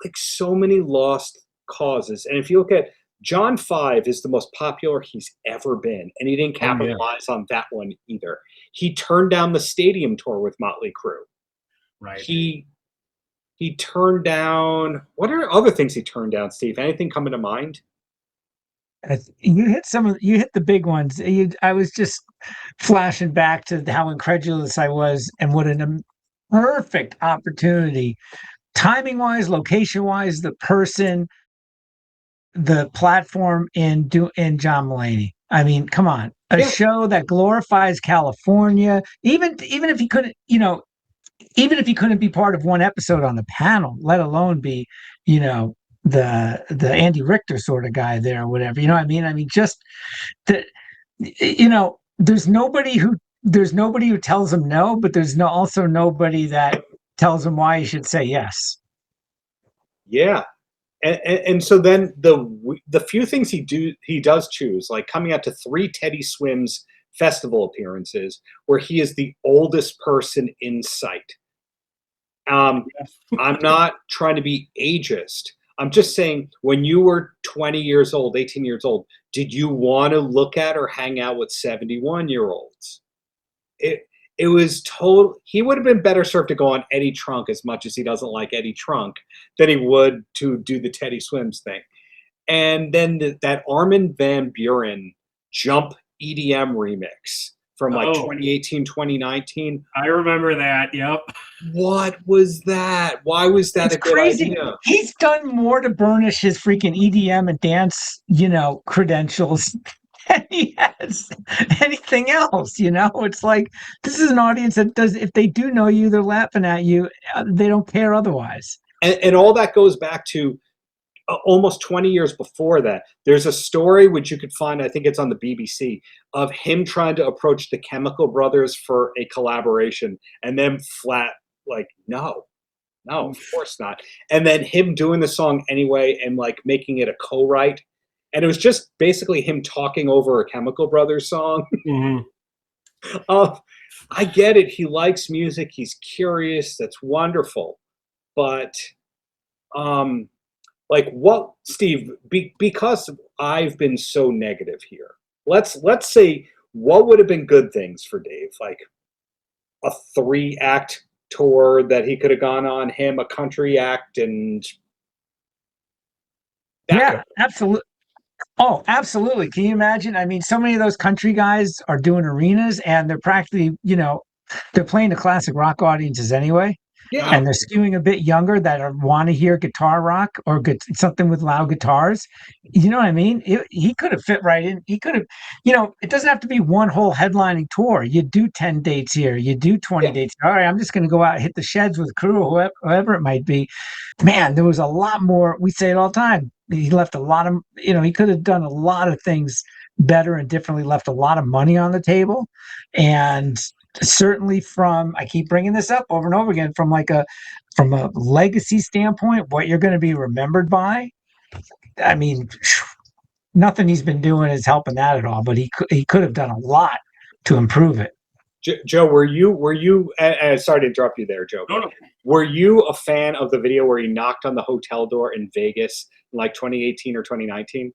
like so many lost causes. And if you look at John 5 is the most popular he's ever been, and he didn't capitalize on that one either. He turned down the stadium tour with Motley Crue. Right. He turned down, what are other things he turned down, Steve? Anything coming to mind? You hit the big ones. I was just flashing back to how incredulous I was, and what a perfect opportunity, timing wise, location wise, the person, the platform in John Mulaney. I mean, come on, a show that glorifies California, even if he couldn't, even if he couldn't be part of one episode on the panel, let alone be, the Andy Richter sort of guy there or whatever. You know what I mean? I mean, just that, you know, there's nobody who tells him no, but there's also nobody that tells him why he should say yes. Yeah. And so then the few things he does choose, like coming out to 3 Teddy Swims festival appearances where he is the oldest person in sight. I'm not trying to be ageist. I'm just saying, when you were 20 years old, 18 years old, did you want to look at or hang out with 71-year-olds? It was total. He would have been better served to go on Eddie Trunk, as much as he doesn't like Eddie Trunk, than he would to do the Teddy Swims thing. And then that Armin van Buuren Jump EDM remix from 2018, 2019. I remember that. Yep. What was that? Why was that a good idea? He's done more to burnish his freaking EDM and dance, credentials than he has anything else. It's like, this is an audience that does, if they do know you, they're laughing at you. They don't care otherwise. And all that goes back to almost 20 years before that. There's a story which you could find, I think it's on the BBC, of him trying to approach the Chemical Brothers for a collaboration, and them flat like, no, of course not. And then him doing the song anyway and like making it a co-write. And it was just basically him talking over a Chemical Brothers song. Mm-hmm. I get it. He likes music. He's curious. That's wonderful. But like, what, Steve, because I've been so negative here, let's say, what would have been good things for Dave? Like a 3-act tour that he could have gone on, him, a country act, and yeah, absolutely. Oh, absolutely. Can you imagine? I mean, so many of those country guys are doing arenas, and they're practically, they're playing to classic rock audiences anyway. Yeah. And they're skewing a bit younger that want to hear guitar rock or something with loud guitars. You know what I mean? He could have fit right in. He could have, it doesn't have to be one whole headlining tour. You do 10 dates here. You do 20 dates. All right, I'm just going to go out and hit the sheds with crew or whoever it might be. Man, there was a lot more. We say it all the time. He left a lot of, he could have done a lot of things better and differently, left a lot of money on the table. And certainly I keep bringing this up over and over again, from a legacy standpoint, what you're going to be remembered by. I mean, nothing he's been doing is helping that at all, but he could have done a lot to improve it. Joe, were you sorry to interrupt you there, Joe. No. Were you a fan of the video where he knocked on the hotel door in Vegas in like 2018 or 2019?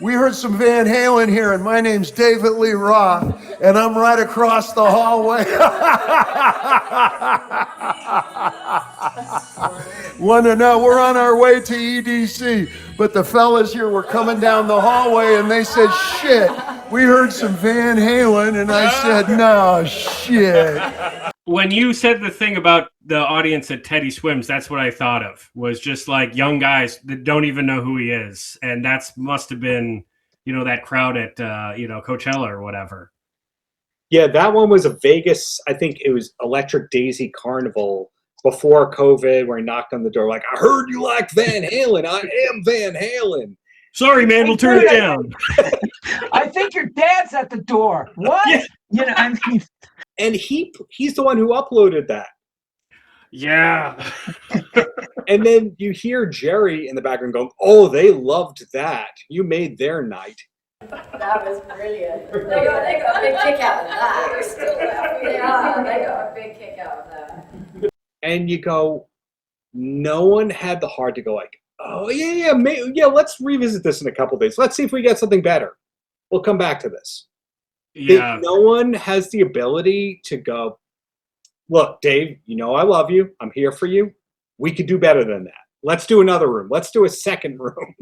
We heard some Van Halen here, and my name's David Lee Roth, and I'm right across the hallway. Want to know, we're on our way to EDC, but the fellas here were coming down the hallway, and they said, shit, we heard some Van Halen, and I said, no, shit. When you said the thing about the audience at Teddy Swims, that's what I thought of, was just like young guys that don't even know who he is. And that's must have been, that crowd at, Coachella or whatever. Yeah, that one was a Vegas, I think it was Electric Daisy Carnival before COVID, where he knocked on the door like, I heard you like Van Halen. I am Van Halen. Sorry, man, we'll turn it down. I think your dad's at the door. What? Yeah. I mean... And he's the one who uploaded that. Yeah. And then you hear Jerry in the background going, oh, they loved that. You made their night. That was brilliant. They got a big kick out of that. They're still laughing. They got a big kick out of that. And you go, no one had the heart to go like, oh, yeah, let's revisit this in a couple of days. Let's see if we get something better. We'll come back to this. Yeah. No one has the ability to go, look, Dave, I love you. I'm here for you. We could do better than that. Let's do another room. Let's do a second room.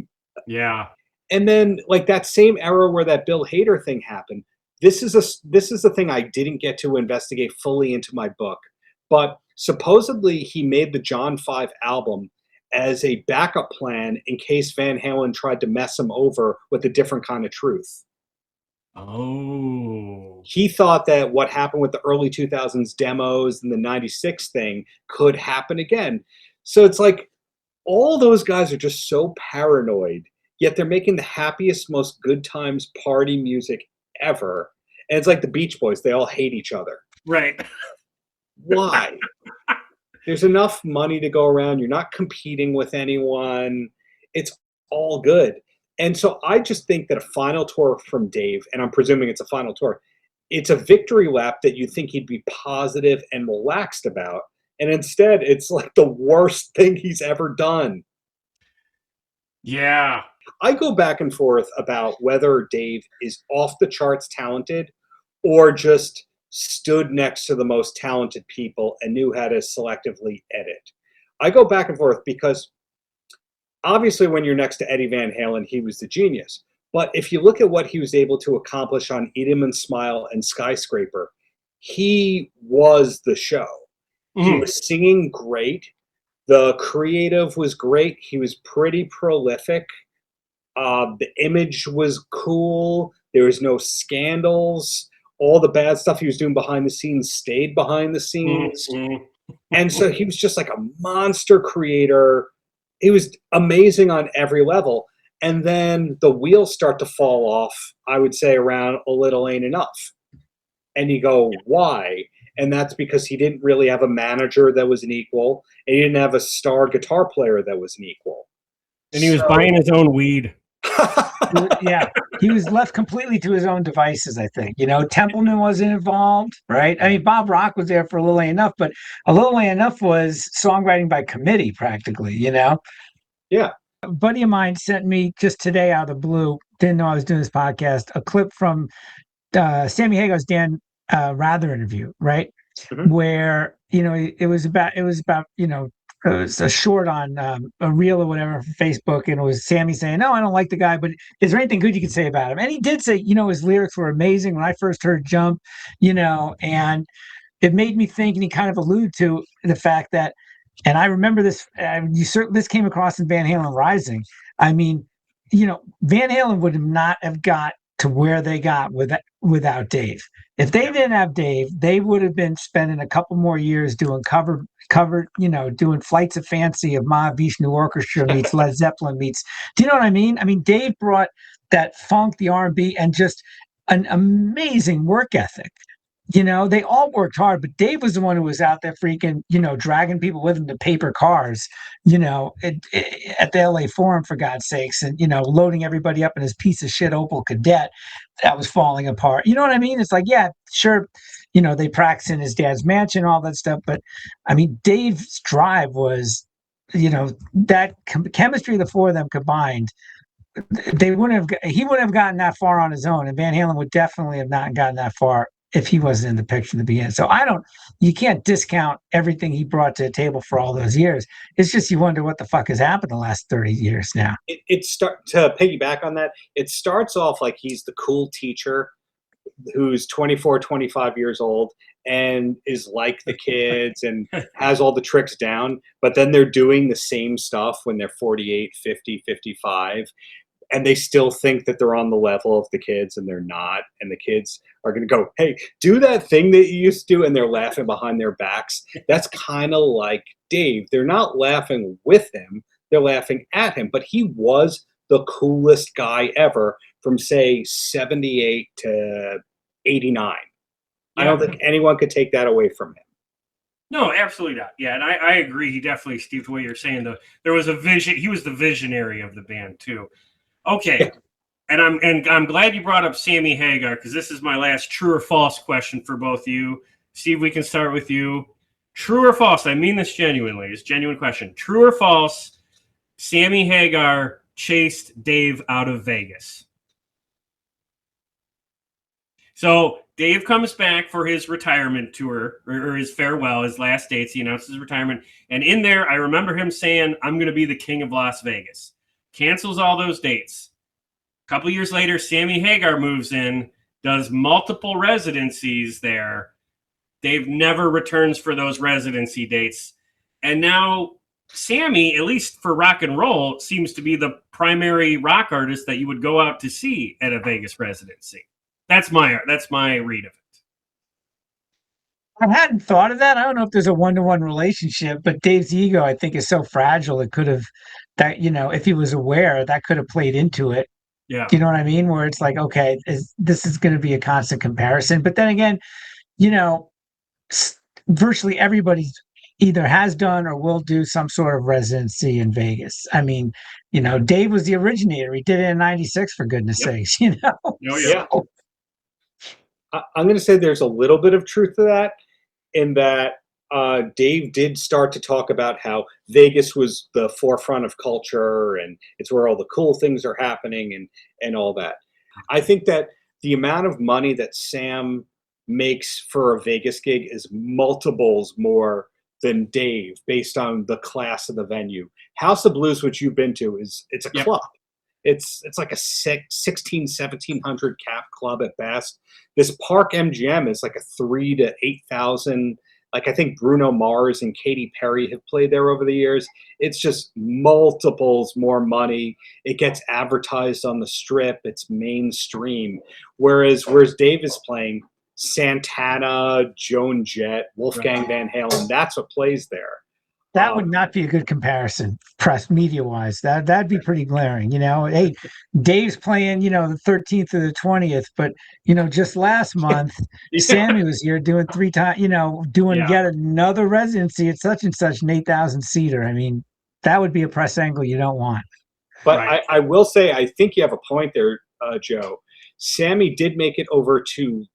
Yeah. And then like that same era where that Bill Hader thing happened, this is the thing I didn't get to investigate fully into my book. But supposedly he made the John 5 album as a backup plan in case Van Halen tried to mess him over with a different kind of truth. Oh. He thought that what happened with the early 2000s demos and the 96 thing could happen again. So it's like, all those guys are just so paranoid, yet they're making the happiest, most good times party music ever. And it's like the Beach Boys. They all hate each other. Right. Why? There's enough money to go around. You're not competing with anyone. It's all good. And so I just think that a final tour from Dave, and I'm presuming it's a final tour, it's a victory lap that you'd think he'd be positive and relaxed about. And instead, it's like the worst thing he's ever done. Yeah. I go back and forth about whether Dave is off the charts talented or just stood next to the most talented people and knew how to selectively edit. I go back and forth because obviously when you're next to Eddie Van Halen, he was the genius. But if you look at what he was able to accomplish on Eat 'Em and Smile and Skyscraper, he was the show. He was singing great. The creative was great. He was pretty prolific. The image was cool. There was no scandals. All the bad stuff he was doing behind the scenes stayed behind the scenes. And so he was just like a monster creator. He was amazing on every level. And then the wheels start to fall off, I would say, around A Little Ain't Enough. And you go, why? And that's because he didn't really have a manager that was an equal, and he didn't have a star guitar player that was an equal. And he was buying his own weed. Yeah, he was left completely to his own devices, I think. You know, Templeman wasn't involved, right? I mean, Bob Rock was there for A Little Ain't Enough, but A Little Ain't Enough was songwriting by committee, practically, you know? Yeah. A buddy of mine sent me just today out of the blue, didn't know I was doing this podcast, a clip from Sammy Hagar's Dan Rather interview, right? Where, you know, it was about, you know, it was a short on a reel or whatever for Facebook, and it was Sammy saying, no, I don't like the guy, but is there anything good you could say about him? And he did say, you know, his lyrics were amazing when I first heard Jump, you know, and it made me think, and he kind of alluded to the fact that, and I remember this, this came across in Van Halen Rising. I mean, you know, Van Halen would not have got to where they got without Dave. If they didn't have Dave, they would have been spending a couple more years doing cover, you know, doing Flights of Fancy of Mahavishnu Orchestra meets Led Zeppelin meets. Do you know what I mean? I mean, Dave brought that funk, the R&B, and just an amazing work ethic. You know, they all worked hard, but Dave was the one who was out there freaking, you know, dragging people with him to paper cars, you know, at the LA Forum, for God's sakes, and, you know, loading everybody up in his piece of shit Opel Kadett that was falling apart. You know what I mean? It's like, yeah, sure, you know, they practiced in his dad's mansion, all that stuff. But I mean, Dave's drive was, you know, that chemistry of the four of them combined. He wouldn't have gotten that far on his own, and Van Halen would definitely have not gotten that far if he wasn't in the picture to begin. So you can't discount everything he brought to the table for all those years. It's just, you wonder what the fuck has happened the last 30 years now. To piggyback on that, it starts off like he's the cool teacher who's 24, 25 years old and is like the kids and has all the tricks down, but then they're doing the same stuff when they're 48, 50, 55. And they still think that they're on the level of the kids, and they're not. And the kids are going to go, hey, do that thing that you used to do. And they're laughing behind their backs. That's kind of like Dave. They're not laughing with him. They're laughing at him. But he was the coolest guy ever from, say, 78 to 89. I don't think anyone could take that away from him. No, absolutely not. Yeah, and I agree. He definitely, Steve, the way you're saying, though, there was a vision. He was the visionary of the band, too. Okay, and I'm glad you brought up Sammy Hagar, because this is my last true or false question for both of you. Steve, we can start with you. True or false? I mean this genuinely. It's a genuine question. True or false? Sammy Hagar chased Dave out of Vegas. So Dave comes back for his retirement tour, or his farewell, his last dates. He announces his retirement, and in there, I remember him saying, "I'm going to be the king of Las Vegas." Cancels all those dates. A couple years later, Sammy Hagar moves in, does multiple residencies there. Dave never returns for those residency dates. And now Sammy, at least for rock and roll, seems to be the primary rock artist that you would go out to see at a Vegas residency. That's my read of it. I hadn't thought of that. I don't know if there's a one-to-one relationship, but Dave's ego, I think, is so fragile. It could have that, if he was aware, that could have played into it. Yeah. Do you know what I mean? Where it's like, okay, this is going to be a constant comparison. But then again, you know, virtually everybody's either has done or will do some sort of residency in Vegas. I mean, Dave was the originator. He did it in '96, for goodness sakes. Oh, Yeah. I'm going to say there's a little bit of truth to that, in that Dave did start to talk about how Vegas was the forefront of culture and it's where all the cool things are happening and all that. I think that the amount of money that Sam makes for a Vegas gig is multiples more than Dave based on the class of the venue. House of Blues, which you've been to, it's a club. It's like a 1,1700 cap club at best. This Park MGM is like a 3,000 to 8,000. Like, I think Bruno Mars and Katy Perry have played there over the years. It's just multiples more money. It gets advertised on the Strip. It's mainstream. Whereas Dave is playing Santana, Joan Jett, Wolfgang Van Halen. That's what plays there. That would not be a good comparison, press media-wise. That'd be pretty glaring. Hey, Dave's playing, the 13th or the 20th, but just last month, Sammy was here doing 3 times, doing yet another residency at such and such an 8,000 seater. I mean, that would be a press angle you don't want. But I will say, I think you have a point there, Joe. Sammy did make it over to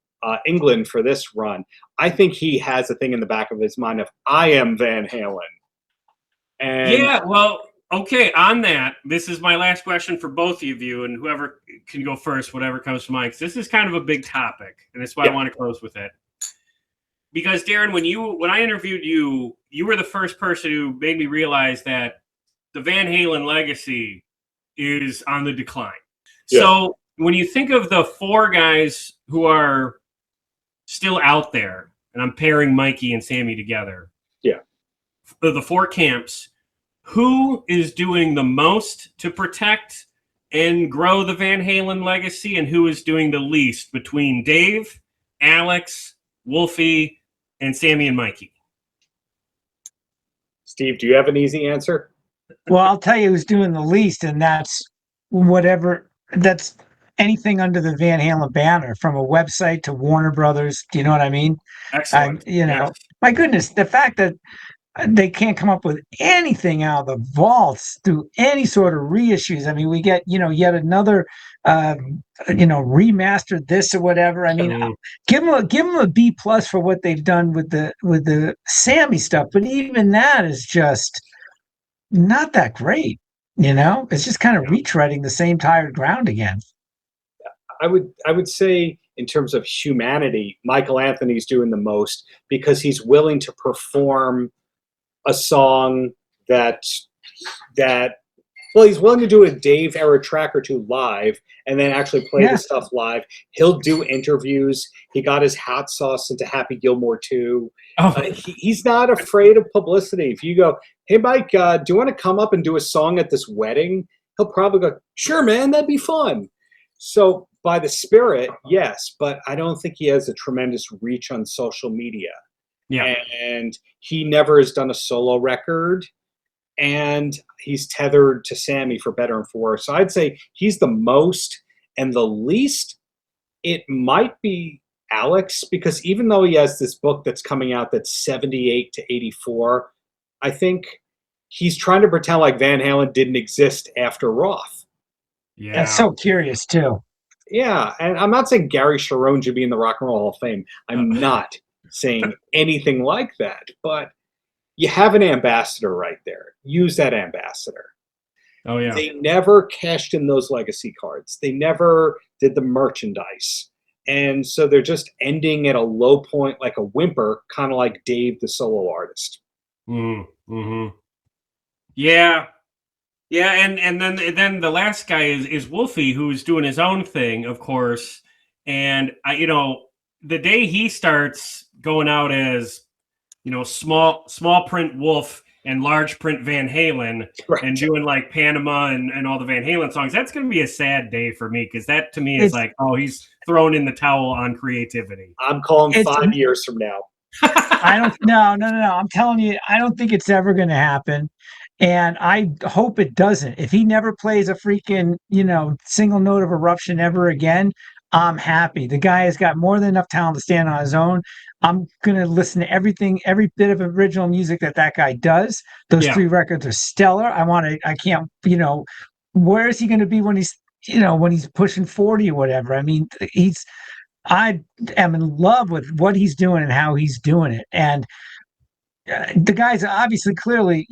England for this run. I think he has a thing in the back of his mind of, I am Van Halen. And okay, on that, this is my last question for both of you, and whoever can go first, whatever comes to mind, 'cause this is kind of a big topic, and that's why I want to close with it. Because, Darren, when I interviewed you, you were the first person who made me realize that the Van Halen legacy is on the decline. Yeah. So when you think of the 4 guys who are still out there, and I'm pairing Mikey and Sammy together, the 4 camps, who is doing the most to protect and grow the Van Halen legacy, and who is doing the least between Dave, Alex, Wolfie, and Sammy and Mikey? Steve, do you have an easy answer? Well, I'll tell you who's doing the least, and that's anything under the Van Halen banner, from a website to Warner Brothers. Do you know what I mean? Excellent. My goodness, the fact that they can't come up with anything out of the vaults through any sort of reissues. I mean, we get, yet another, remastered this or whatever. I mean, give them a B+ for what they've done with the Sammy stuff. But even that is just not that great. It's just kind of retreading the same tired ground again. I would say, in terms of humanity, Michael Anthony's doing the most, because he's willing to perform a song he's willing to do a Dave era track or 2 live and then actually play the stuff live. He'll do interviews. He got his hot sauce into Happy Gilmore 2. He's not afraid of publicity. If you go, hey, Mike, do you want to come up and do a song at this wedding? He'll probably go, sure, man, that'd be fun. So by the spirit, yes, but I don't think he has a tremendous reach on social media. Yeah. And he never has done a solo record, and he's tethered to Sammy for better and for worse. So I'd say he's the most, and the least, it might be Alex, because even though he has this book that's coming out that's 78 to 84, I think he's trying to pretend like Van Halen didn't exist after Roth. Yeah. That's so curious too. Yeah. And I'm not saying Gary Sharon should be in the Rock and Roll Hall of Fame. I'm not saying anything like that, but you have an ambassador right there. Use that ambassador. Oh yeah. They never cashed in those legacy cards. They never did the merchandise. And so they're just ending at a low point, like a whimper, kind of like Dave, the solo artist. Mm-hmm. Yeah. Yeah, and then the last guy is Wolfie, who's doing his own thing, of course. And the day he starts going out as, small print Wolf and large print Van Halen, right, and doing like Panama and all the Van Halen songs, that's going to be a sad day for me, because that to me is like, oh, he's thrown in the towel on creativity. I'm calling 5 years from now. I don't. No. I'm telling you, I don't think it's ever going to happen, and I hope it doesn't. If he never plays a freaking single note of Eruption ever again, I'm happy. The guy has got more than enough talent to stand on his own. I'm going to listen to everything, every bit of original music that guy does. Those 3 records are stellar. I can't. Where is he going to be when he's pushing 40 or whatever? I mean, I am in love with what he's doing and how he's doing it. And the guy's obviously clearly,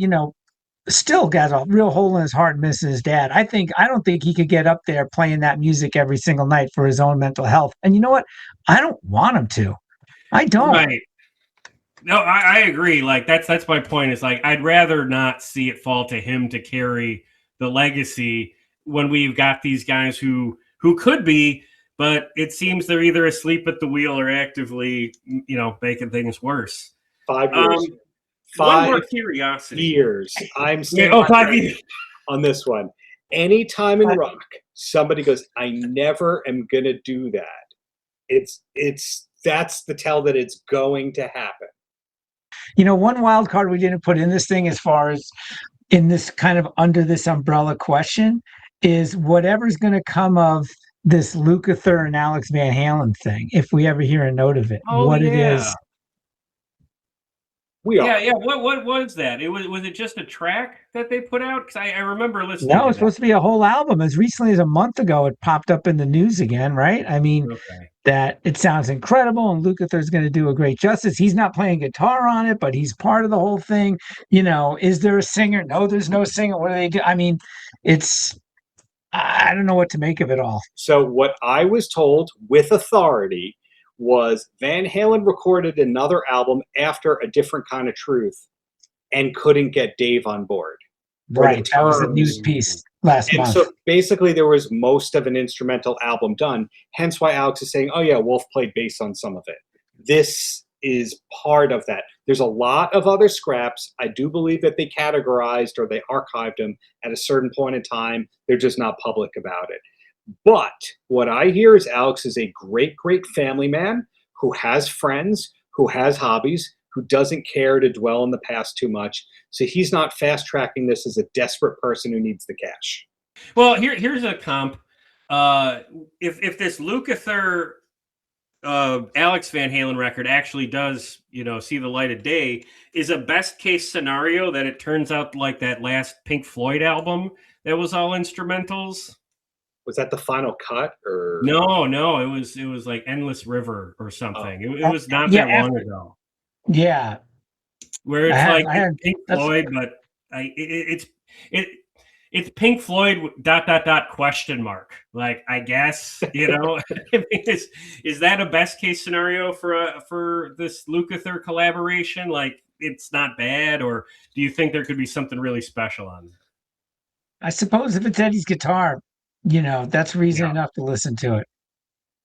still got a real hole in his heart missing his dad. I don't think he could get up there playing that music every single night for his own mental health. And you know what? I don't want him to. I don't. Right. No, I agree. Like that's my point. Is like I'd rather not see it fall to him to carry the legacy when we've got these guys who could be, but it seems they're either asleep at the wheel or actively, making things worse. 5 years. One more curiosity. Years. I'm still 5 years on this one. Anytime in rock, somebody goes, "I never am gonna do that." That's the tell that it's going to happen. One wild card we didn't put in this thing, as far as in this kind of under this umbrella question, is whatever's going to come of this Lukather and Alex Van Halen thing, if we ever hear a note of it, it is. Yeah. What was that? Was it just a track that they put out? Because I remember listening. No, it's supposed to be a whole album. As recently as a month ago, it popped up in the news again, right? I mean, that it sounds incredible, and Lukather's going to do a great justice. He's not playing guitar on it, but he's part of the whole thing. Is there a singer? No, there's no singer. What do they do? I mean, I don't know what to make of it all. So what I was told with authority was Van Halen recorded another album after A Different Kind of Truth and couldn't get Dave on board. Right, that was a news piece last month. So basically there was most of an instrumental album done, hence why Alex is saying, oh yeah, Wolf played bass on some of it. This is part of that. There's a lot of other scraps. I do believe that they categorized or they archived them at a certain point in time. They're just not public about it. But what I hear is Alex is a great, great family man who has friends, who has hobbies, who doesn't care to dwell in the past too much. So he's not fast tracking this as a desperate person who needs the cash. Well, here's a comp. If this Lukather Alex Van Halen record actually does, see the light of day, is a best case scenario that it turns out like that last Pink Floyd album that was all instrumentals. Was that the final cut or no? It was like Endless River or something. It was not that long ago. Yeah, where it's Pink Floyd, but it's Pink Floyd ... question mark. Like I guess is that a best case scenario for this Lukather collaboration? Like it's not bad, or do you think there could be something really special on there? I suppose if it's Eddie's guitar, that's reason enough to listen to it.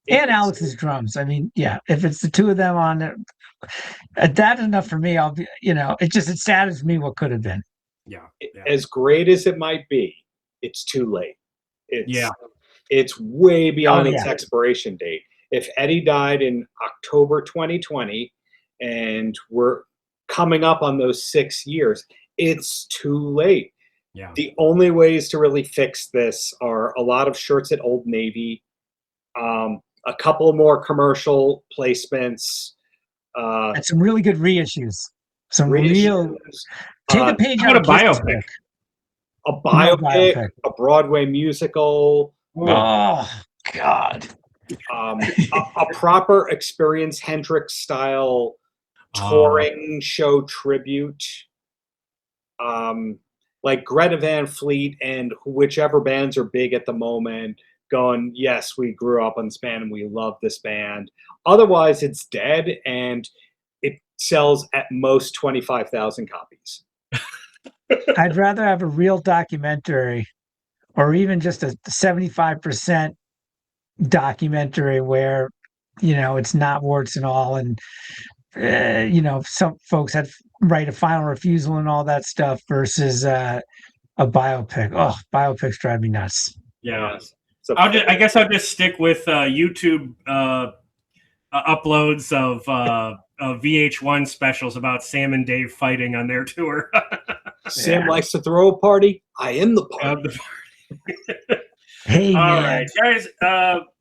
And Alex's drums. I mean, if it's the two of them on it, that's enough for me. I'll be, it saddens me what could have been. Yeah. As great as it might be, it's too late. It's way beyond its expiration date. If Eddie died in October 2020 and we're coming up on those 6 years, it's too late. Yeah. The only ways to really fix this are a lot of shirts at Old Navy, a couple more commercial placements, and some really good reissues. Some real take a page out of biopic. A biopic, a Broadway musical. Oh God. A proper Experience Hendrix style touring show tribute. Like Greta Van Fleet and whichever bands are big at the moment going, yes, we grew up on this band and we love this band. Otherwise, it's dead and it sells at most 25,000 copies. I'd rather have a real documentary or even just a 75% documentary where, it's not warts and all. And, some folks had right of final refusal and all that stuff versus a biopic. Oh, biopics drive me nuts. Yeah. I guess I'll just stick with YouTube uploads of VH1 specials about Sam and Dave fighting on their tour. Sam likes to throw a party. I am the party. Hey, All man. right, guys.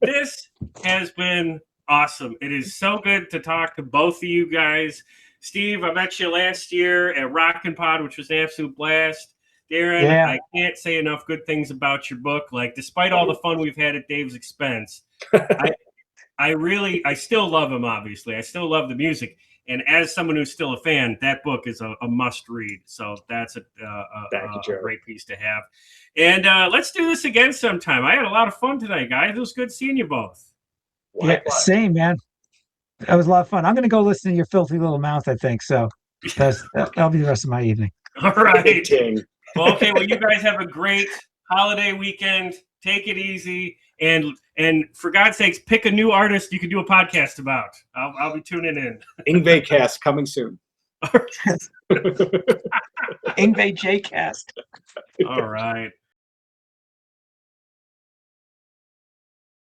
This has been awesome. It is so good to talk to both of you guys. Steve, I met you last year at Rockin' Pod, which was an absolute blast. Darren, I can't say enough good things about your book. Like, despite all the fun we've had at Dave's expense, I still love him, obviously. I still love the music. And as someone who's still a fan, that book is a must read. So that's a great piece to have. And let's do this again sometime. I had a lot of fun tonight, guys. It was good seeing you both. Yeah, same, man. That was a lot of fun. I'm going to go listen to your filthy little mouth, I think. So that'll be the rest of my evening. All right. Well, okay. Well, you guys have a great holiday weekend. Take it easy. And for God's sakes, pick a new artist you can do a podcast about. I'll be tuning in. Ingve Cast coming soon. Ingve J Cast. All right.